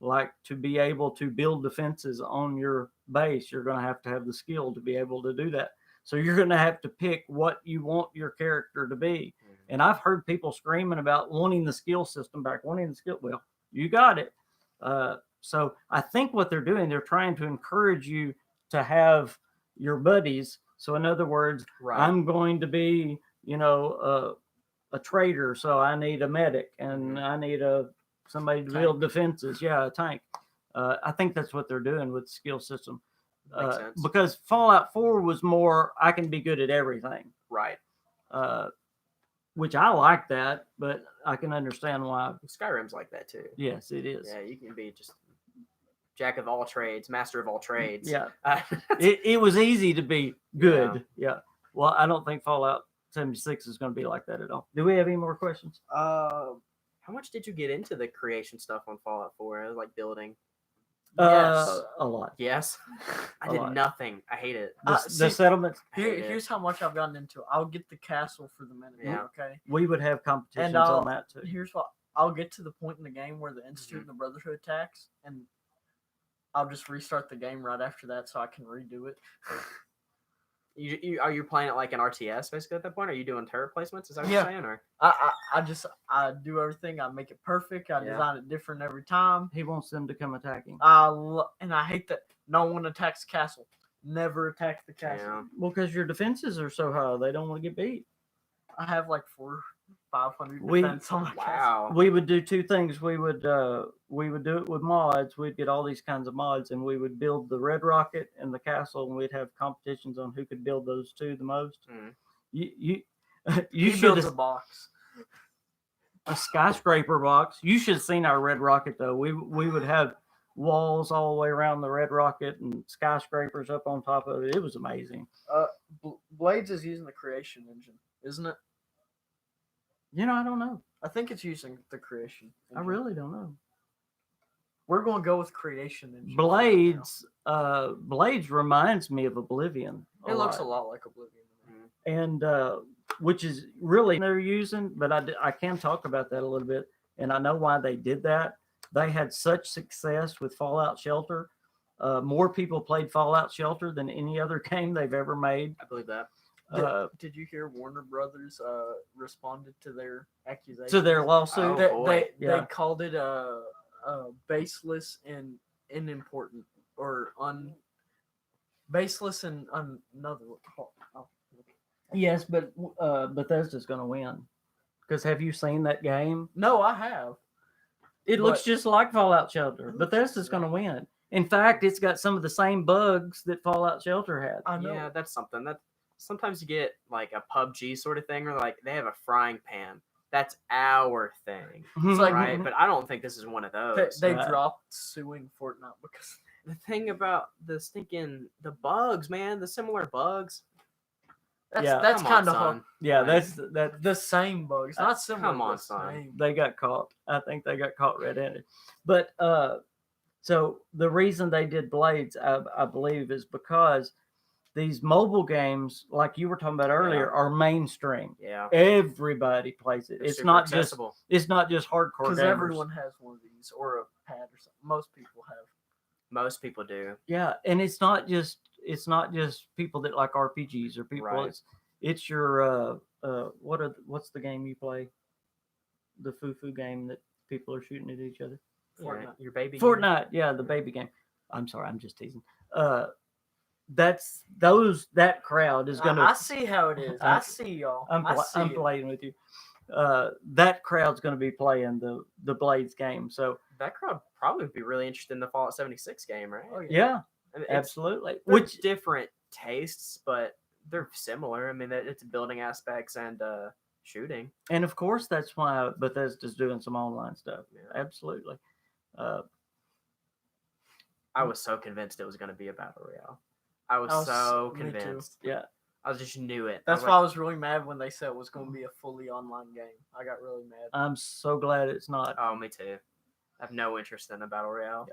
A: Like to be able to build defenses on your base, you're going to have the skill to be able to do that. So you're going to have to pick what you want your character to be. And I've heard people screaming about wanting the skill system back, Well, you got it. So I think what they're doing, they're trying to encourage you to have your buddies. So in other words, I'm going to be, a trader. So I need a medic and I need somebody to build defenses. Yeah, a tank. I think that's what they're doing with the skill system.
B: Makes sense.
A: Because Fallout 4 was more, I can be good at everything.
B: Right.
A: Which I like that, but I can understand why.
B: Skyrim's like that too.
A: Yes, it is.
B: Yeah, you can be just jack of all trades, master of all trades.
A: Yeah. It was easy to be good. Yeah. Well, I don't think Fallout 76 is going to be like that at all. Do we have any more questions?
B: How much did you get into the creation stuff on Fallout 4? It was like building.
C: Yes.
A: A lot.
B: Yes. I did nothing. I hate it.
A: The settlements.
C: Here's how much I've gotten into it. I'll get the castle for the minute.
B: Yeah.
C: Okay.
A: We would have competitions on that too.
C: Here's what I'll get to the point in the game where the Institute and the Brotherhood attacks, and I'll just restart the game right after that so I can redo it.
B: Are you playing it like an RTS basically at that point? Are you doing turret placements? Is that what you're saying? Or
C: I do everything. I make it perfect. I design it different every time.
A: He wants them to come attacking.
C: And I hate that no one attacks the castle. Never attack the castle.
B: Yeah.
A: Well, because your defenses are so high, they don't want to get beat.
C: I have like 500 defense on my castle.
A: We would do two things. We would do it with mods. We'd get all these kinds of mods, and we would build the Red Rocket and the castle, and we'd have competitions on who could build those two the most. You should
C: build a box,
A: a skyscraper box. You should have seen our Red Rocket though. We walls all the way around the Red Rocket and skyscrapers up on top of it. It was amazing.
C: Blades is using the creation engine, isn't it?
A: I don't know.
C: I think it's using the creation engine.
A: I really don't know.
C: We're going to go with creation engine.
A: Blades reminds me of Oblivion.
C: It looks a lot like Oblivion.
A: And which is really they're using, but I can talk about that a little bit, and I know why they did that. They had such success with Fallout Shelter. More people played Fallout Shelter than any other game they've ever made.
B: I believe that.
C: Did you hear Warner Brothers responded to their accusation?
A: To their lawsuit.
C: They called it baseless and unimportant, or baseless and another.
A: Yes, but Bethesda's going to win. Because have you seen that game?
C: No, I have.
A: It looks just like Fallout Shelter. Bethesda's going to win. In fact, it's got some of the same bugs that Fallout Shelter had.
C: I know.
B: Yeah, that's something. That sometimes you get like a PUBG sort of thing, or like they have a frying pan. That's our thing,
C: It's like,
B: right? But I don't think this is one of those.
C: They
A: Right.
C: dropped suing Fortnite because
B: The thing about the bugs, man, the similar bugs.
C: that's
B: Come on,
C: kind of
B: son.
A: Yeah,
B: Like,
A: that's
C: the same bugs, not similar.
B: come on,
C: but
B: son.
C: same.
A: they got caught. I think they got caught red-handed. But so the reason they did Blades, I believe, is because these mobile games, like you were talking about earlier, are mainstream.
B: Yeah,
A: Everybody plays it.
B: they're
A: It's
B: super
A: not
B: accessible.
A: just hardcore
C: Because
A: gamers.
C: everyone has one of these or a pad or something. Most people have.
B: Most people do.
A: Yeah, and it's not just people that like RPGs or people.
B: Right.
A: It's your what's the game you play? The foo game that people are shooting at each other.
C: Fortnite.
B: Yeah, your baby.
A: Fortnite, yeah, the baby game. I'm sorry, I'm just teasing. That crowd is gonna.
C: I see how it is. I
A: I'm-
C: see y'all.
A: I'm
C: it.
A: playing with you. That crowd's gonna be playing the Blades game. So
B: That crowd probably would be really interested in the Fallout 76 game, right?
C: Oh,
A: yeah,
B: I mean,
A: absolutely.
B: They're
A: Which
B: different tastes, but they're similar. I mean, it's building aspects and shooting.
A: and of course that's why Bethesda's doing some online stuff.
B: Yeah.
A: Absolutely.
B: I was so convinced it was going to be a battle royale. I was
C: I was-
B: so
C: me too.
B: convinced.
A: Yeah.
B: I just knew it.
C: That's
B: I
C: why I
B: was
C: was really mad when they said it was going to be a fully online game. I got really mad.
A: I'm so glad it's not.
B: like, oh, me too. I have no interest in a battle royale.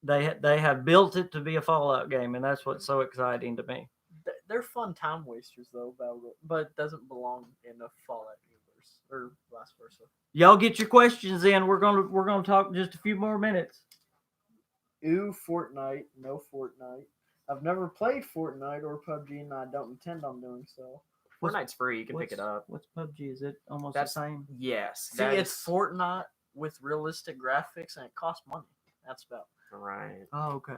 A: They have built it to be a Fallout game, and that's what's so exciting to me.
C: They're fun time wasters though, but it doesn't belong in a Fallout universe or vice versa.
A: Y'all get your questions in. We're gonna talk just a few more minutes.
C: Ooh, Fortnite, no Fortnite. I've never played Fortnite or PUBG, and I don't intend on doing so.
B: Fortnite's free. You can pick it up.
A: What's PUBG? Is it almost
B: That's-
A: the same?
B: Yes.
C: See, it's Fortnite with realistic graphics, and it costs money. That's about.
B: right.
A: Oh, okay.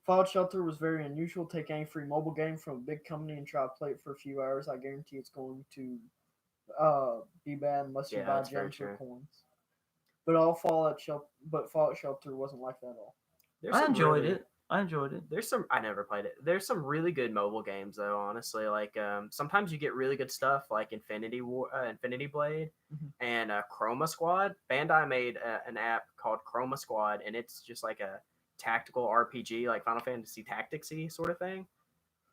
C: Fallout Shelter was very unusual. Take any free mobile game from a big company and try to play it for a few hours. I guarantee it's going to be bad unless you
B: Yeah,
C: buy
B: that's very
C: gems or
B: true.
C: coins. But Fallout Shelter wasn't like that at all.
B: There's
A: I
B: some
A: enjoyed
B: really-
A: it. I enjoyed it.
B: There's some. I never played it. There's some really good mobile games though. Honestly, like sometimes you get really good stuff like Infinity Blade,
C: Mhm.
B: and Chroma Squad. Bandai made an app called Chroma Squad, and it's just like a tactical RPG, like Final Fantasy Tactics-y sort of thing.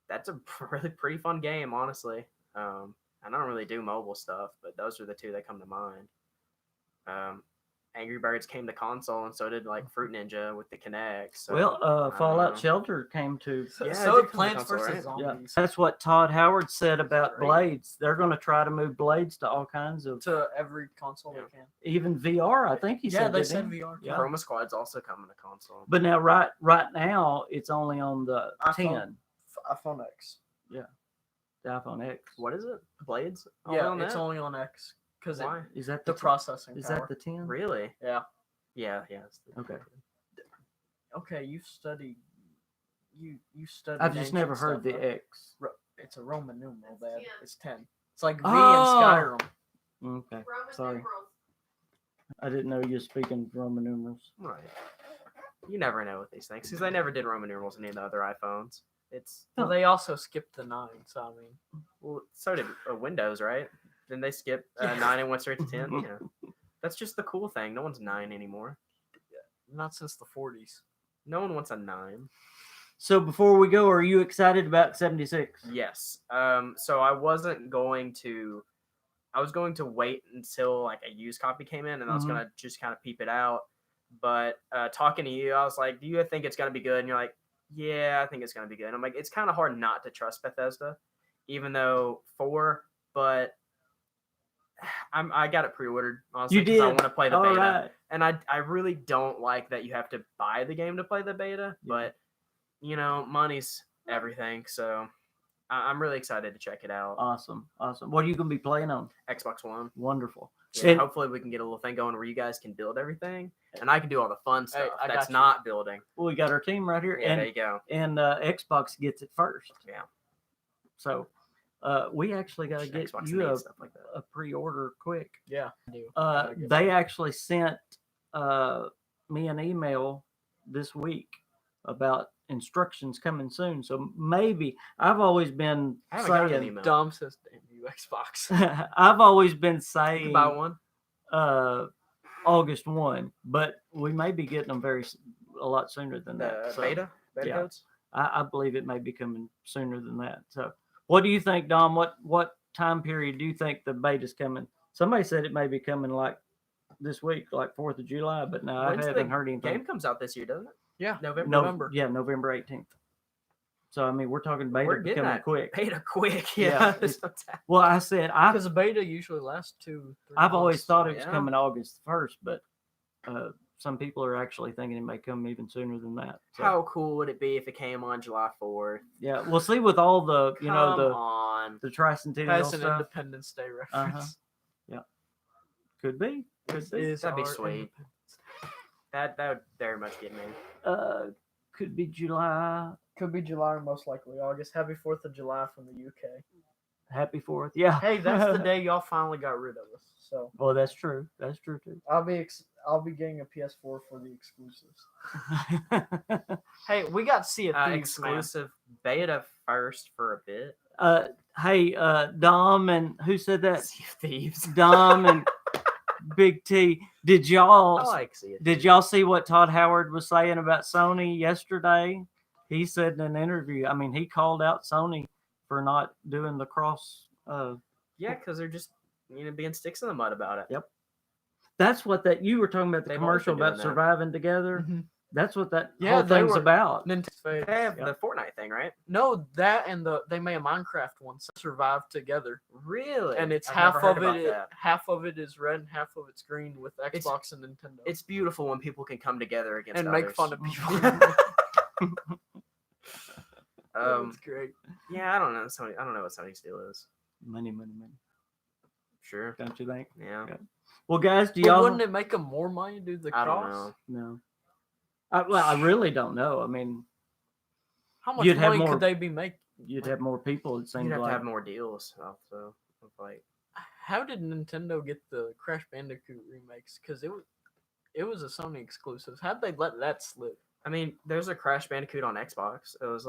B: That's a really pretty fun game, honestly. I don't really do mobile stuff, but those are the two that come to mind. Angry Birds came to console, and so did like Fruit Ninja with the Kinect. So, I
A: Well,
B: don't
A: Fallout
B: know.
A: Shelter came to.
C: So,
B: Yeah,
C: so
B: it
C: it
B: did come to
C: Plants
B: console,
C: vs.
B: right?
A: Yeah,
C: Zombies
A: that's what Todd Howard said about
B: Great.
A: Blades. They're going to try to move Blades to all kinds of,
C: to every console
B: Yeah.
C: they can.
A: even VR. I think he said.
C: They
A: didn't
C: said
A: he?
C: VR.
A: Yeah.
B: Chroma Squad's also coming to console.
A: But now, right now, it's only on the
C: iPhone.
A: 10,
C: iPhone X.
A: the iPhone X.
B: What is it? Blades?
C: Yeah,
B: on
C: it's
B: that?
C: only on X because
B: Why?
A: Is that
C: the
A: the
C: processing
A: Is
C: power.
A: that the 10?
B: Really?
C: Yeah.
B: Yeah. it's the-
A: Okay.
C: Okay, you've studied. You studied.
A: I've just never
C: ancient
A: heard
C: stuff,
A: the
C: right?
A: X.
C: It's a Roman numeral, Dad.
D: 10.
C: It's 10. It's like V
A: Oh!
C: in Skyrim.
A: Okay.
D: Roman
A: Sorry.
D: numerals.
A: I didn't know you were speaking Roman numerals.
B: Right. You never know with these things because they never did Roman numerals in any of the other iPhones. It's
C: Well, they also skipped the 9, so I mean,
B: well, so did Windows, right? Then they skipped 9 and went straight to 10. Yeah. That's just the cool thing. No one's 9 anymore.
C: not since the 40s.
B: No one wants a 9.
A: So before we go, are you excited about 76?
B: Yes. So I was going to wait until like a used copy came in, and I was
A: Mhm.
B: gonna just kind of peep it out. But talking to you, I was like, "Do you think it's gonna be good?" And you're like, "Yeah, I think it's gonna be good." And I'm like, "It's kind of hard not to trust Bethesda, even though 4, but I got it pre-ordered honestly
A: You
B: because I
A: did?
B: want to play the
A: All
B: beta,
A: right.
B: and I really don't like that you have to buy the game to play the beta,
A: Yeah.
B: but money's everything, so I'm really excited to check it out.
A: Awesome. What are you going to be playing on?
B: Xbox One.
A: Wonderful.
B: Yeah,
A: And-
B: hopefully we can get a little thing going where you guys can build everything, and I can do all the fun
C: Hey,
B: stuff
C: I
B: that's
C: got you.
B: not building.
A: we got our team right here.
B: Yeah, there you go.
A: And Xbox gets it first.
B: Yeah.
A: So we actually got to get
B: Xbox
A: you
B: needs stuff like that.
A: a pre-order quick.
C: Yeah, I do.
A: They actually sent me an email this week about instructions coming soon. So maybe I've always been
B: I haven't gotten an
A: saying
B: email.
C: Dom says, "Damn you, Xbox."
A: I've always been
B: You
A: saying
B: can buy one.
A: August 1, but we may be getting them a lot sooner than
B: The
A: that. So
B: beta
A: yeah.
B: codes.
A: I believe it may be coming sooner than that. So what do you think, Dom? What time period do you think the beta's coming? Somebody said it may be coming like this week, like 4th of July, but no, I
B: When's the
A: haven't heard anything.
B: Game comes out this year, doesn't it?
C: Yeah,
B: November.
A: Yeah, November 18th. So I mean, we're talking beta
B: We're getting
A: becoming
B: that
A: quick.
B: Beta quick.
A: Yeah,
B: Yeah.
A: it's- Well, I said
C: Because the beta usually lasts 2-3
A: I've always
C: months.
A: thought it was
B: Yeah.
A: coming August 1st, but some people are actually thinking it may come even sooner than that. So,
B: How cool would it be if it came on July 4th?
A: yeah, we'll see with all the
B: Come on.
A: the tricentennial
C: Has an
A: stuff.
C: Independence Day reference.
A: Could be.
C: This
A: Could be.
C: is
B: That'd be
C: our
B: sweet.
C: Independence Day.
B: That would very much get me.
A: Could be July.
C: Could be July or most likely August. Happy 4th of July from the UK.
A: Happy 4th. Yeah.
C: Hey, that's the day y'all finally got rid of us. So
A: Well, that's true. That's true too.
C: I'll be getting a PS4 for the exclusives. Hey, we got Sea of Thieves, man.
B: Exclusive beta first for a bit.
A: Hey, Dom and who said that?
B: Sea of Thieves.
A: Dom and Big T. Did
B: I
A: y'all
B: like Sea of
A: did
B: Thieves.
A: y'all see what Todd Howard was saying about Sony yesterday? He said in an interview, I mean, he called out Sony for not doing the cross.
B: Yeah, because they're just being sticks in the mud about it.
A: Yep. That's what that you were talking about the
B: They've always
A: commercial
B: been doing
A: about
B: that.
A: surviving together.
C: Mhm.
A: That's what that
C: Yeah,
A: whole
C: they
A: thing's
C: were-
A: about.
C: Nintendo's face.
B: They have
A: Yep.
B: the Fortnite thing, right?
C: No, that and they made a Minecraft one, Survive Together,
B: Really?
C: and it's
B: I've
C: half
B: never heard
C: of
B: about
C: it.
B: that.
C: Half of it is red, and half of it's green with
B: It's-
C: Xbox and Nintendo.
B: It's beautiful when people can come together against
C: and make
B: others.
C: fun of people.
B: Um,
C: It's great.
B: yeah, I don't know. I don't know what Sony's deal is.
A: Money.
B: Sure.
A: Don't you think?
B: Yeah.
A: Yeah. Well, guys, do
C: But
A: y'all?
C: wouldn't it make them more money to do the
B: I don't
C: cross?
B: know.
A: No. Well, I really don't know. I mean,
C: How much
A: You'd have
C: money
A: more-
C: could they be making?
A: you'd have more people. It seems
B: You'd have
A: like.
B: to have more deals. So, like,
C: How did Nintendo get the Crash Bandicoot remakes? Because it was a Sony exclusive. How'd they let that slip?
B: I mean, there's a Crash Bandicoot on Xbox. It was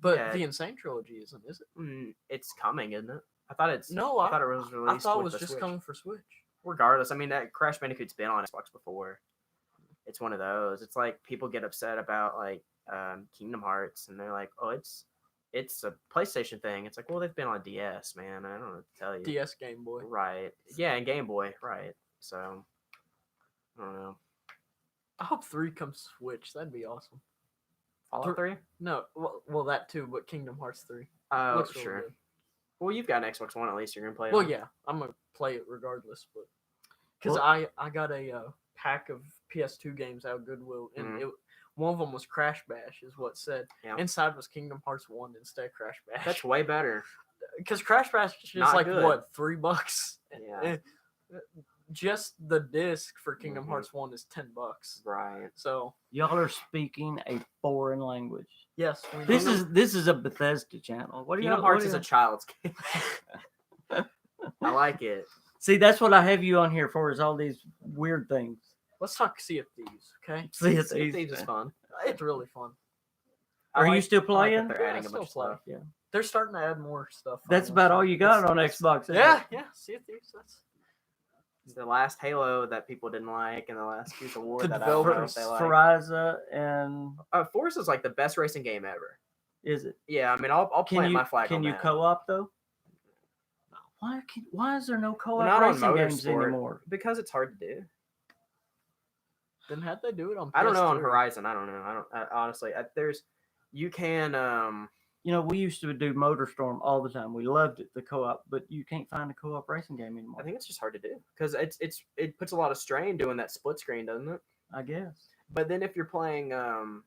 C: But
B: yeah,
C: the Insane Trilogy isn't, is it?
B: it's coming, isn't it? I thought it's.
C: No,
B: I thought it was
C: I
B: released.
C: thought it
B: with
C: was
B: the
C: just
B: Switch.
C: coming for Switch.
B: Regardless, I mean that Crash Bandicoot's been on Xbox before. It's one of those. It's like people get upset about like Kingdom Hearts, and they're like, "Oh, it's a PlayStation thing." It's like, well, they've been on DS, man. I don't know what to tell you.
C: DS Game Boy.
B: Right? Yeah, and Game Boy, right? So, I don't know.
C: I hope 3 comes to Switch. That'd be awesome.
B: Fallout 3?
C: No, well that too, but Kingdom Hearts 3.
B: Oh,
C: Looks really
B: sure.
C: good.
B: Well, you've got an Xbox One at least. You're gonna play it.
C: Well,
B: on.
C: yeah, I'm gonna play it regardless, but because
A: Well-
C: I got a pack of PS2 games out of Goodwill, and
B: Mhm.
C: one of them was Crash Bash, is what it said.
B: Yeah.
C: Inside was Kingdom Hearts 1 instead of Crash Bash.
B: That's way better.
C: Because Crash Bash is
B: Not
C: like
B: good.
C: what, $3?
B: Yeah.
C: Eh, Just the disc for Kingdom
B: Mhm.
C: Hearts 1 is $10.
B: Right.
C: So
A: Y'all are speaking a foreign language.
C: yes, we
A: This
C: know.
A: is a Bethesda channel. What do
B: Kingdom
A: y'all?
B: Hearts is a child's game. I like it.
A: See, that's what I have you on here for. Is all these weird things.
C: Let's talk Sea of Thieves, okay?
A: See, it's
B: Sea of
A: easy.
B: Thieves is fun.
C: It's really fun.
A: Are you still
B: I like
A: playing?
B: that they're
C: Yeah,
B: adding
C: I
B: a bunch of
C: still play.
B: stuff.
A: Yeah.
C: They're starting to add more stuff.
A: That's
C: finally,
A: about
C: so
A: all you got
C: it's-
A: on
C: it's-
A: Xbox. isn't
C: Yeah,
A: it?
C: yeah. Sea of Thieves.
B: The last Halo that people didn't like, and the last Gears of War
C: The
B: that I don't know
C: developers,
B: if they like.
A: Forza and
B: Forza is like the best racing game ever.
A: is it?
B: Yeah, I mean, I'll plant my flag
A: Can
B: on
A: you
B: that.
A: co-op though? Why is there no co-op
B: Not on
A: racing games
B: Motorsport.
A: anymore?
B: Because it's hard to do.
C: Then how'd they do it on PS3?
B: I don't know on Horizon. I don't know. Honestly, you can
A: You know, we used to do MotorStorm all the time. We loved it, the co-op, but you can't find a co-op racing game anymore.
B: I think it's just hard to do because it puts a lot of strain doing that split screen, doesn't it?
A: I guess.
B: But then if you're playing on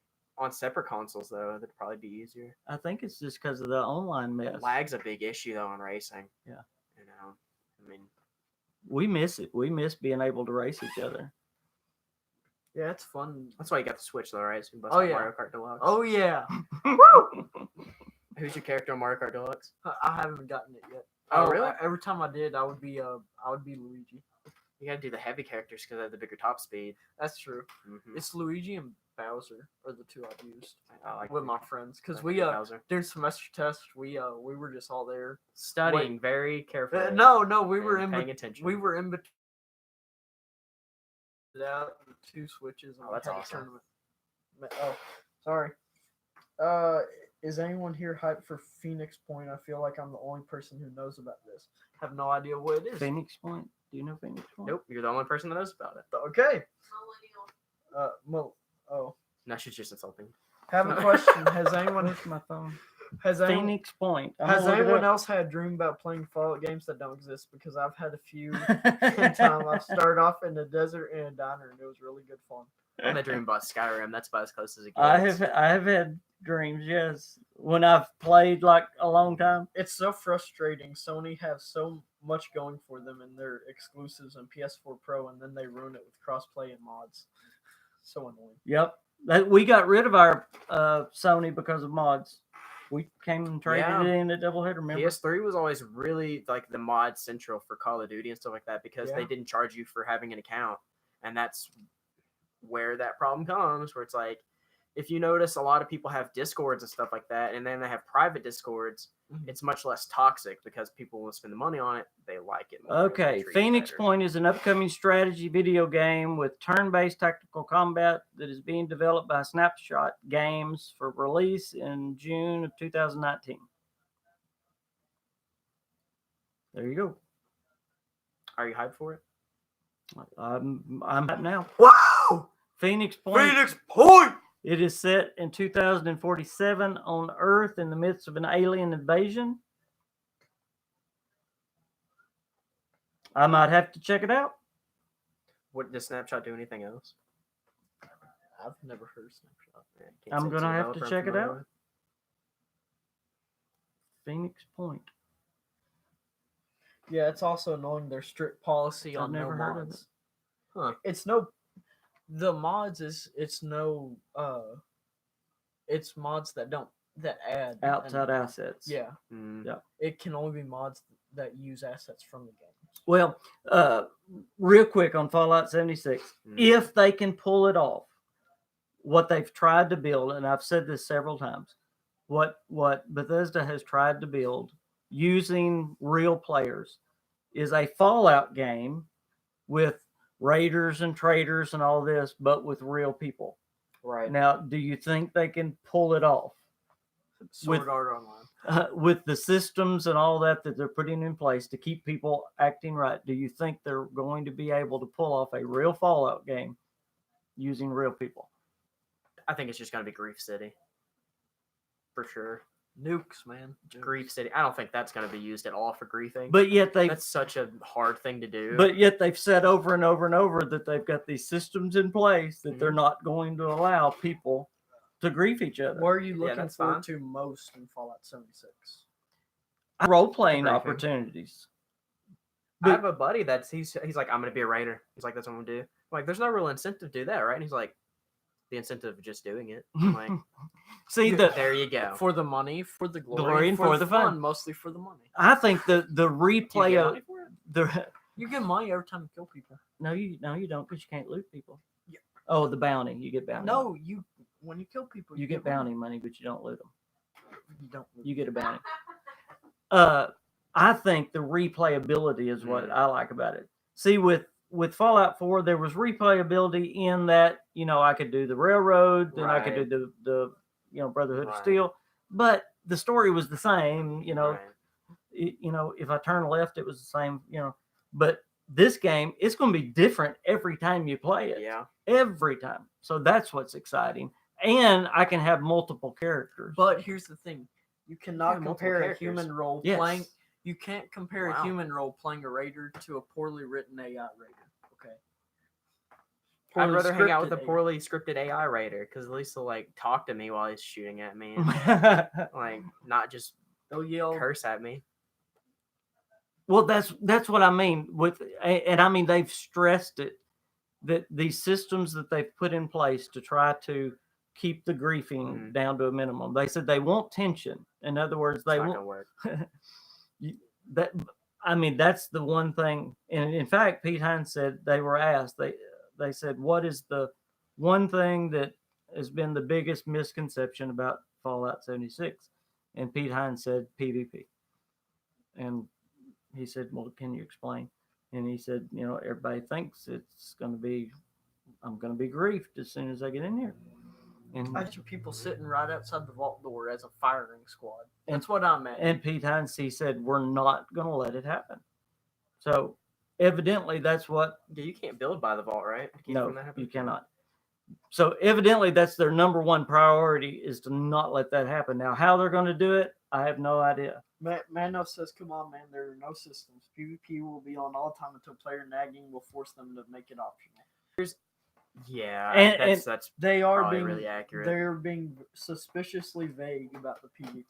B: separate consoles, though, that'd probably be easier.
A: I think it's just because of the online mess.
B: Lag's a big issue though in racing.
A: Yeah.
B: You know, I mean,
A: We miss it. We miss being able to race each other.
C: Yeah, it's fun.
B: that's why you got the Switch though, right? So you can bust
C: Oh,
B: out
C: yeah.
B: Mario Kart Deluxe.
C: Oh yeah.
B: Who's your character on Mario Kart Deluxe?
C: I haven't gotten it yet.
B: Oh, really?
C: Every time I did, I would be Luigi.
B: You gotta do the heavy characters because they have the bigger top speed.
C: That's true.
B: Mm-hmm.
C: It's Luigi and Bowser are the two I've used
B: I like
C: with my friends because
B: like
C: we
B: Bowser.
C: during semester test we were just all there.
B: Studying very carefully.
C: No, we were
B: and
C: in
B: paying attention.
C: we were in between out the two switches. And
B: Oh, that's
C: we had a
B: awesome.
C: tournament. Oh, sorry. Is anyone here hyped for Phoenix Point? I feel like I'm the only person who knows about this. Have no idea what it is.
A: Phoenix Point? Do you know Phoenix Point?
B: Nope, you're the only person that knows about it.
C: Okay.
D: Millennial.
B: No, she's just insulting.
C: Have a question. Has anyone
A: Where's my phone?
C: has anyone
A: Phoenix Point. I'm
C: has
A: gonna look it
C: anyone
A: up.
C: else had a dream about playing Fallout games that don't exist? Because I've had a few. In time, I started off in the desert in a diner, and it was really good fun.
B: I'm gonna dream about Skyrim. That's about as close as it gets.
A: I have had dreams, yes. When I've played like a long time.
C: It's so frustrating. Sony have so much going for them in their exclusives and PS4 Pro, and then they ruin it with crossplay and mods. So annoying.
A: Yep. We got rid of our Sony because of mods. We came and traded
B: Yeah.
A: it in a doubleheader, remember?
B: PS3 was always really like the mod central for Call of Duty and stuff like that because they
C: Yeah.
B: didn't charge you for having an account, and that's where that problem comes. Where it's like, if you notice, a lot of people have Discords and stuff like that, and then they have private Discords.
C: Mhm.
B: It's much less toxic because people will spend the money on it. They like it more.
A: Okay,
B: they treat it
A: Phoenix
B: better.
A: Point is an upcoming strategy video game with turn-based tactical combat that is being developed by Snapshot Games for release in June of 2019. There you go.
B: Are you hyped for it?
A: I'm up now.
B: Wow!
A: Phoenix Point.
B: Point!
A: It is set in 2047 on Earth in the midst of an alien invasion. I might have to check it out.
B: What does Snapshot do? Anything else?
C: I've never heard of Snapshot.
B: Yeah, can't
A: I'm
B: say it's
A: gonna
B: a
A: have to
B: developer I'm
A: check it
B: familiar
A: out.
B: with.
A: Phoenix Point.
C: Yeah, it's also annoying their strict policy
A: I've
C: on
A: never
C: no
A: heard of
C: mods.
B: Huh.
C: It's no. The mods it's no. It's mods that add
A: Outside
C: and-
A: assets.
C: Yeah,
B: Mm.
C: it can only be mods that use assets from the games.
A: Well, real quick on Fallout 76,
B: Mm.
A: if they can pull it off, what they've tried to build, and I've said this several times, what Bethesda has tried to build using real players is a Fallout game with raiders and traders and all this, but with real people.
B: Right.
A: Now, do you think they can pull it off
C: Sword Art Online.
A: with the systems and all that they're putting in place to keep people acting right? Do you think they're going to be able to pull off a real Fallout game using real people?
B: I think it's just gonna be Grief City. For sure.
C: Nukes, man.
B: Grief City. I don't think that's gonna be used at all for griefing.
A: But yet
B: that's such a hard thing to do.
A: they've said over and over and over that they've got these systems in place that they're not going to allow people to grief each other.
C: What are you looking
B: that's
C: forward
B: fine.
C: to most in Fallout 76?
A: Role playing
B: Griefing.
A: opportunities.
B: I have a buddy he's like, I'm gonna be a raider. He's like, that's what I'm gonna do. I'm like, there's no real incentive to do that, right? And he's like, the incentive of just doing it. I'm like,
A: See,
B: there you go.
C: For the money, for the glory,
A: Glory, and for the fun.
C: Mostly for the money.
A: I think the
B: Do you
A: replay
B: get
A: of
B: money for it?
A: the
C: You get money every time you kill people.
A: no, you don't, because you can't loot people.
C: Yeah.
A: Oh, the bounty. You get bounty.
C: No, when you kill people,
A: you get
C: money.
A: bounty money, but you don't loot them.
C: You don't.
A: You get a bounty. I think the replayability is what I like about it. See, with Fallout 4, there was replayability in that, I could do the railroad, then I could
B: Right.
A: do the Brotherhood of
B: Right.
A: Steel, but the story was the same.
B: Right.
A: If I turn left, it was the same. But this game, it's going to be different every time you play it.
B: Yeah.
A: Every time. So that's what's exciting, and I can have multiple characters.
C: But here's the thing: you cannot
B: multiple
C: compare a
B: characters.
C: human role
A: Yes.
C: playing. You can't compare
B: Wow.
C: a human role playing a raider to a poorly written AI raider. Okay.
B: I'd
C: Poorly
B: rather hang out with a
C: scripted AI.
B: poorly scripted AI raider because at least he'll like talk to me while he's shooting at me, and, like not just
C: They'll yell.
B: curse at me.
A: Well, that's what I mean and I mean they've stressed it that these systems that they've put in place to try to keep the griefing down to a minimum. They said they want tension. In other words, they
B: It's not
A: want
B: gonna work.
A: that. I mean, that's the one thing. And in fact, Pete Hines said they were asked. They said, "What is the one thing that has been the biggest misconception about Fallout 76?" And Pete Hines said PvP. And he said, "Well, can you explain?" And he said, everybody thinks I'm going to be griefed as soon as I get in here. And
C: Imagine people sitting right outside the vault door as a firing squad. That's what I'm at.
A: And Pete Hines, he said, we're not going to let it happen. So evidently that's what.
B: Yeah, you can't build by the vault, right? To keep
A: No,
B: from that happening?
A: you cannot. So evidently that's their number one priority is to not let that happen. Now, how they're going to do it, I have no idea.
C: Mano says, "Come on, man. There are no systems. PvP will be on all the time until player nagging will force them to make it optional."
B: Yeah,
A: And
B: that's
C: They are
B: probably
C: being
B: really accurate.
C: They're being suspiciously vague about the PvP.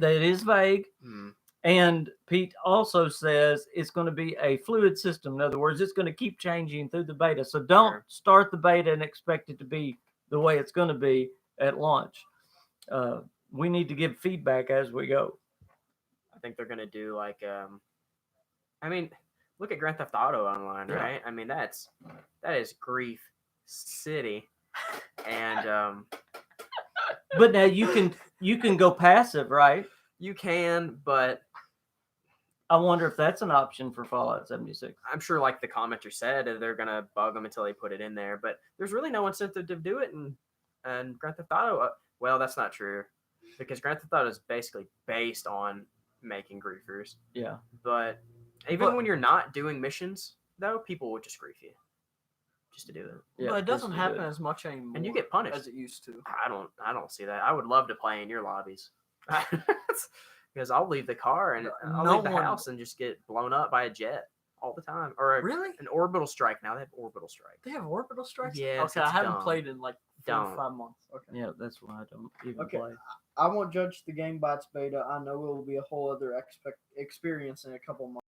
A: that is vague.
B: Hmm.
A: And Pete also says it's going to be a fluid system. In other words, it's going to keep changing through the beta. So don't start the beta and expect it to be the way it's going to be at launch. We need to give feedback as we go.
B: I think they're gonna do like I mean, look at Grand Theft Auto Online,
A: Yeah.
B: right? I mean that is grief city. And
A: But now you can go passive, right?
B: you can, but
A: I wonder if that's an option for Fallout 76.
B: I'm sure like the commenter said they're gonna bug them until they put it in there, but there's really no incentive to do it in Grand Theft Auto. Well, that's not true because Grand Theft Auto is basically based on making griefers.
A: Yeah.
B: But even when you're not doing missions, though, people would just grief you just to do it.
A: Yeah,
C: but it doesn't
A: just to do
C: happen
A: it.
C: as much anymore.
B: And you get punished
C: as it used to.
B: I don't see that. I would love to play in your lobbies because I'll leave the car and I'll leave the house and just get blown up by a jet all the time, or
C: Really?
B: an orbital strike. Now they have orbital strike.
C: They have orbital strikes?
B: Yes,
C: Okay, I
B: it's
C: haven't
B: dumb.
C: played in like 4 or
B: Dumb.
C: 5 months. Okay.
A: Yeah, that's why I don't even
C: Okay.
A: play.
C: I won't judge the game by its beta. I know it will be a whole other experience in a couple months.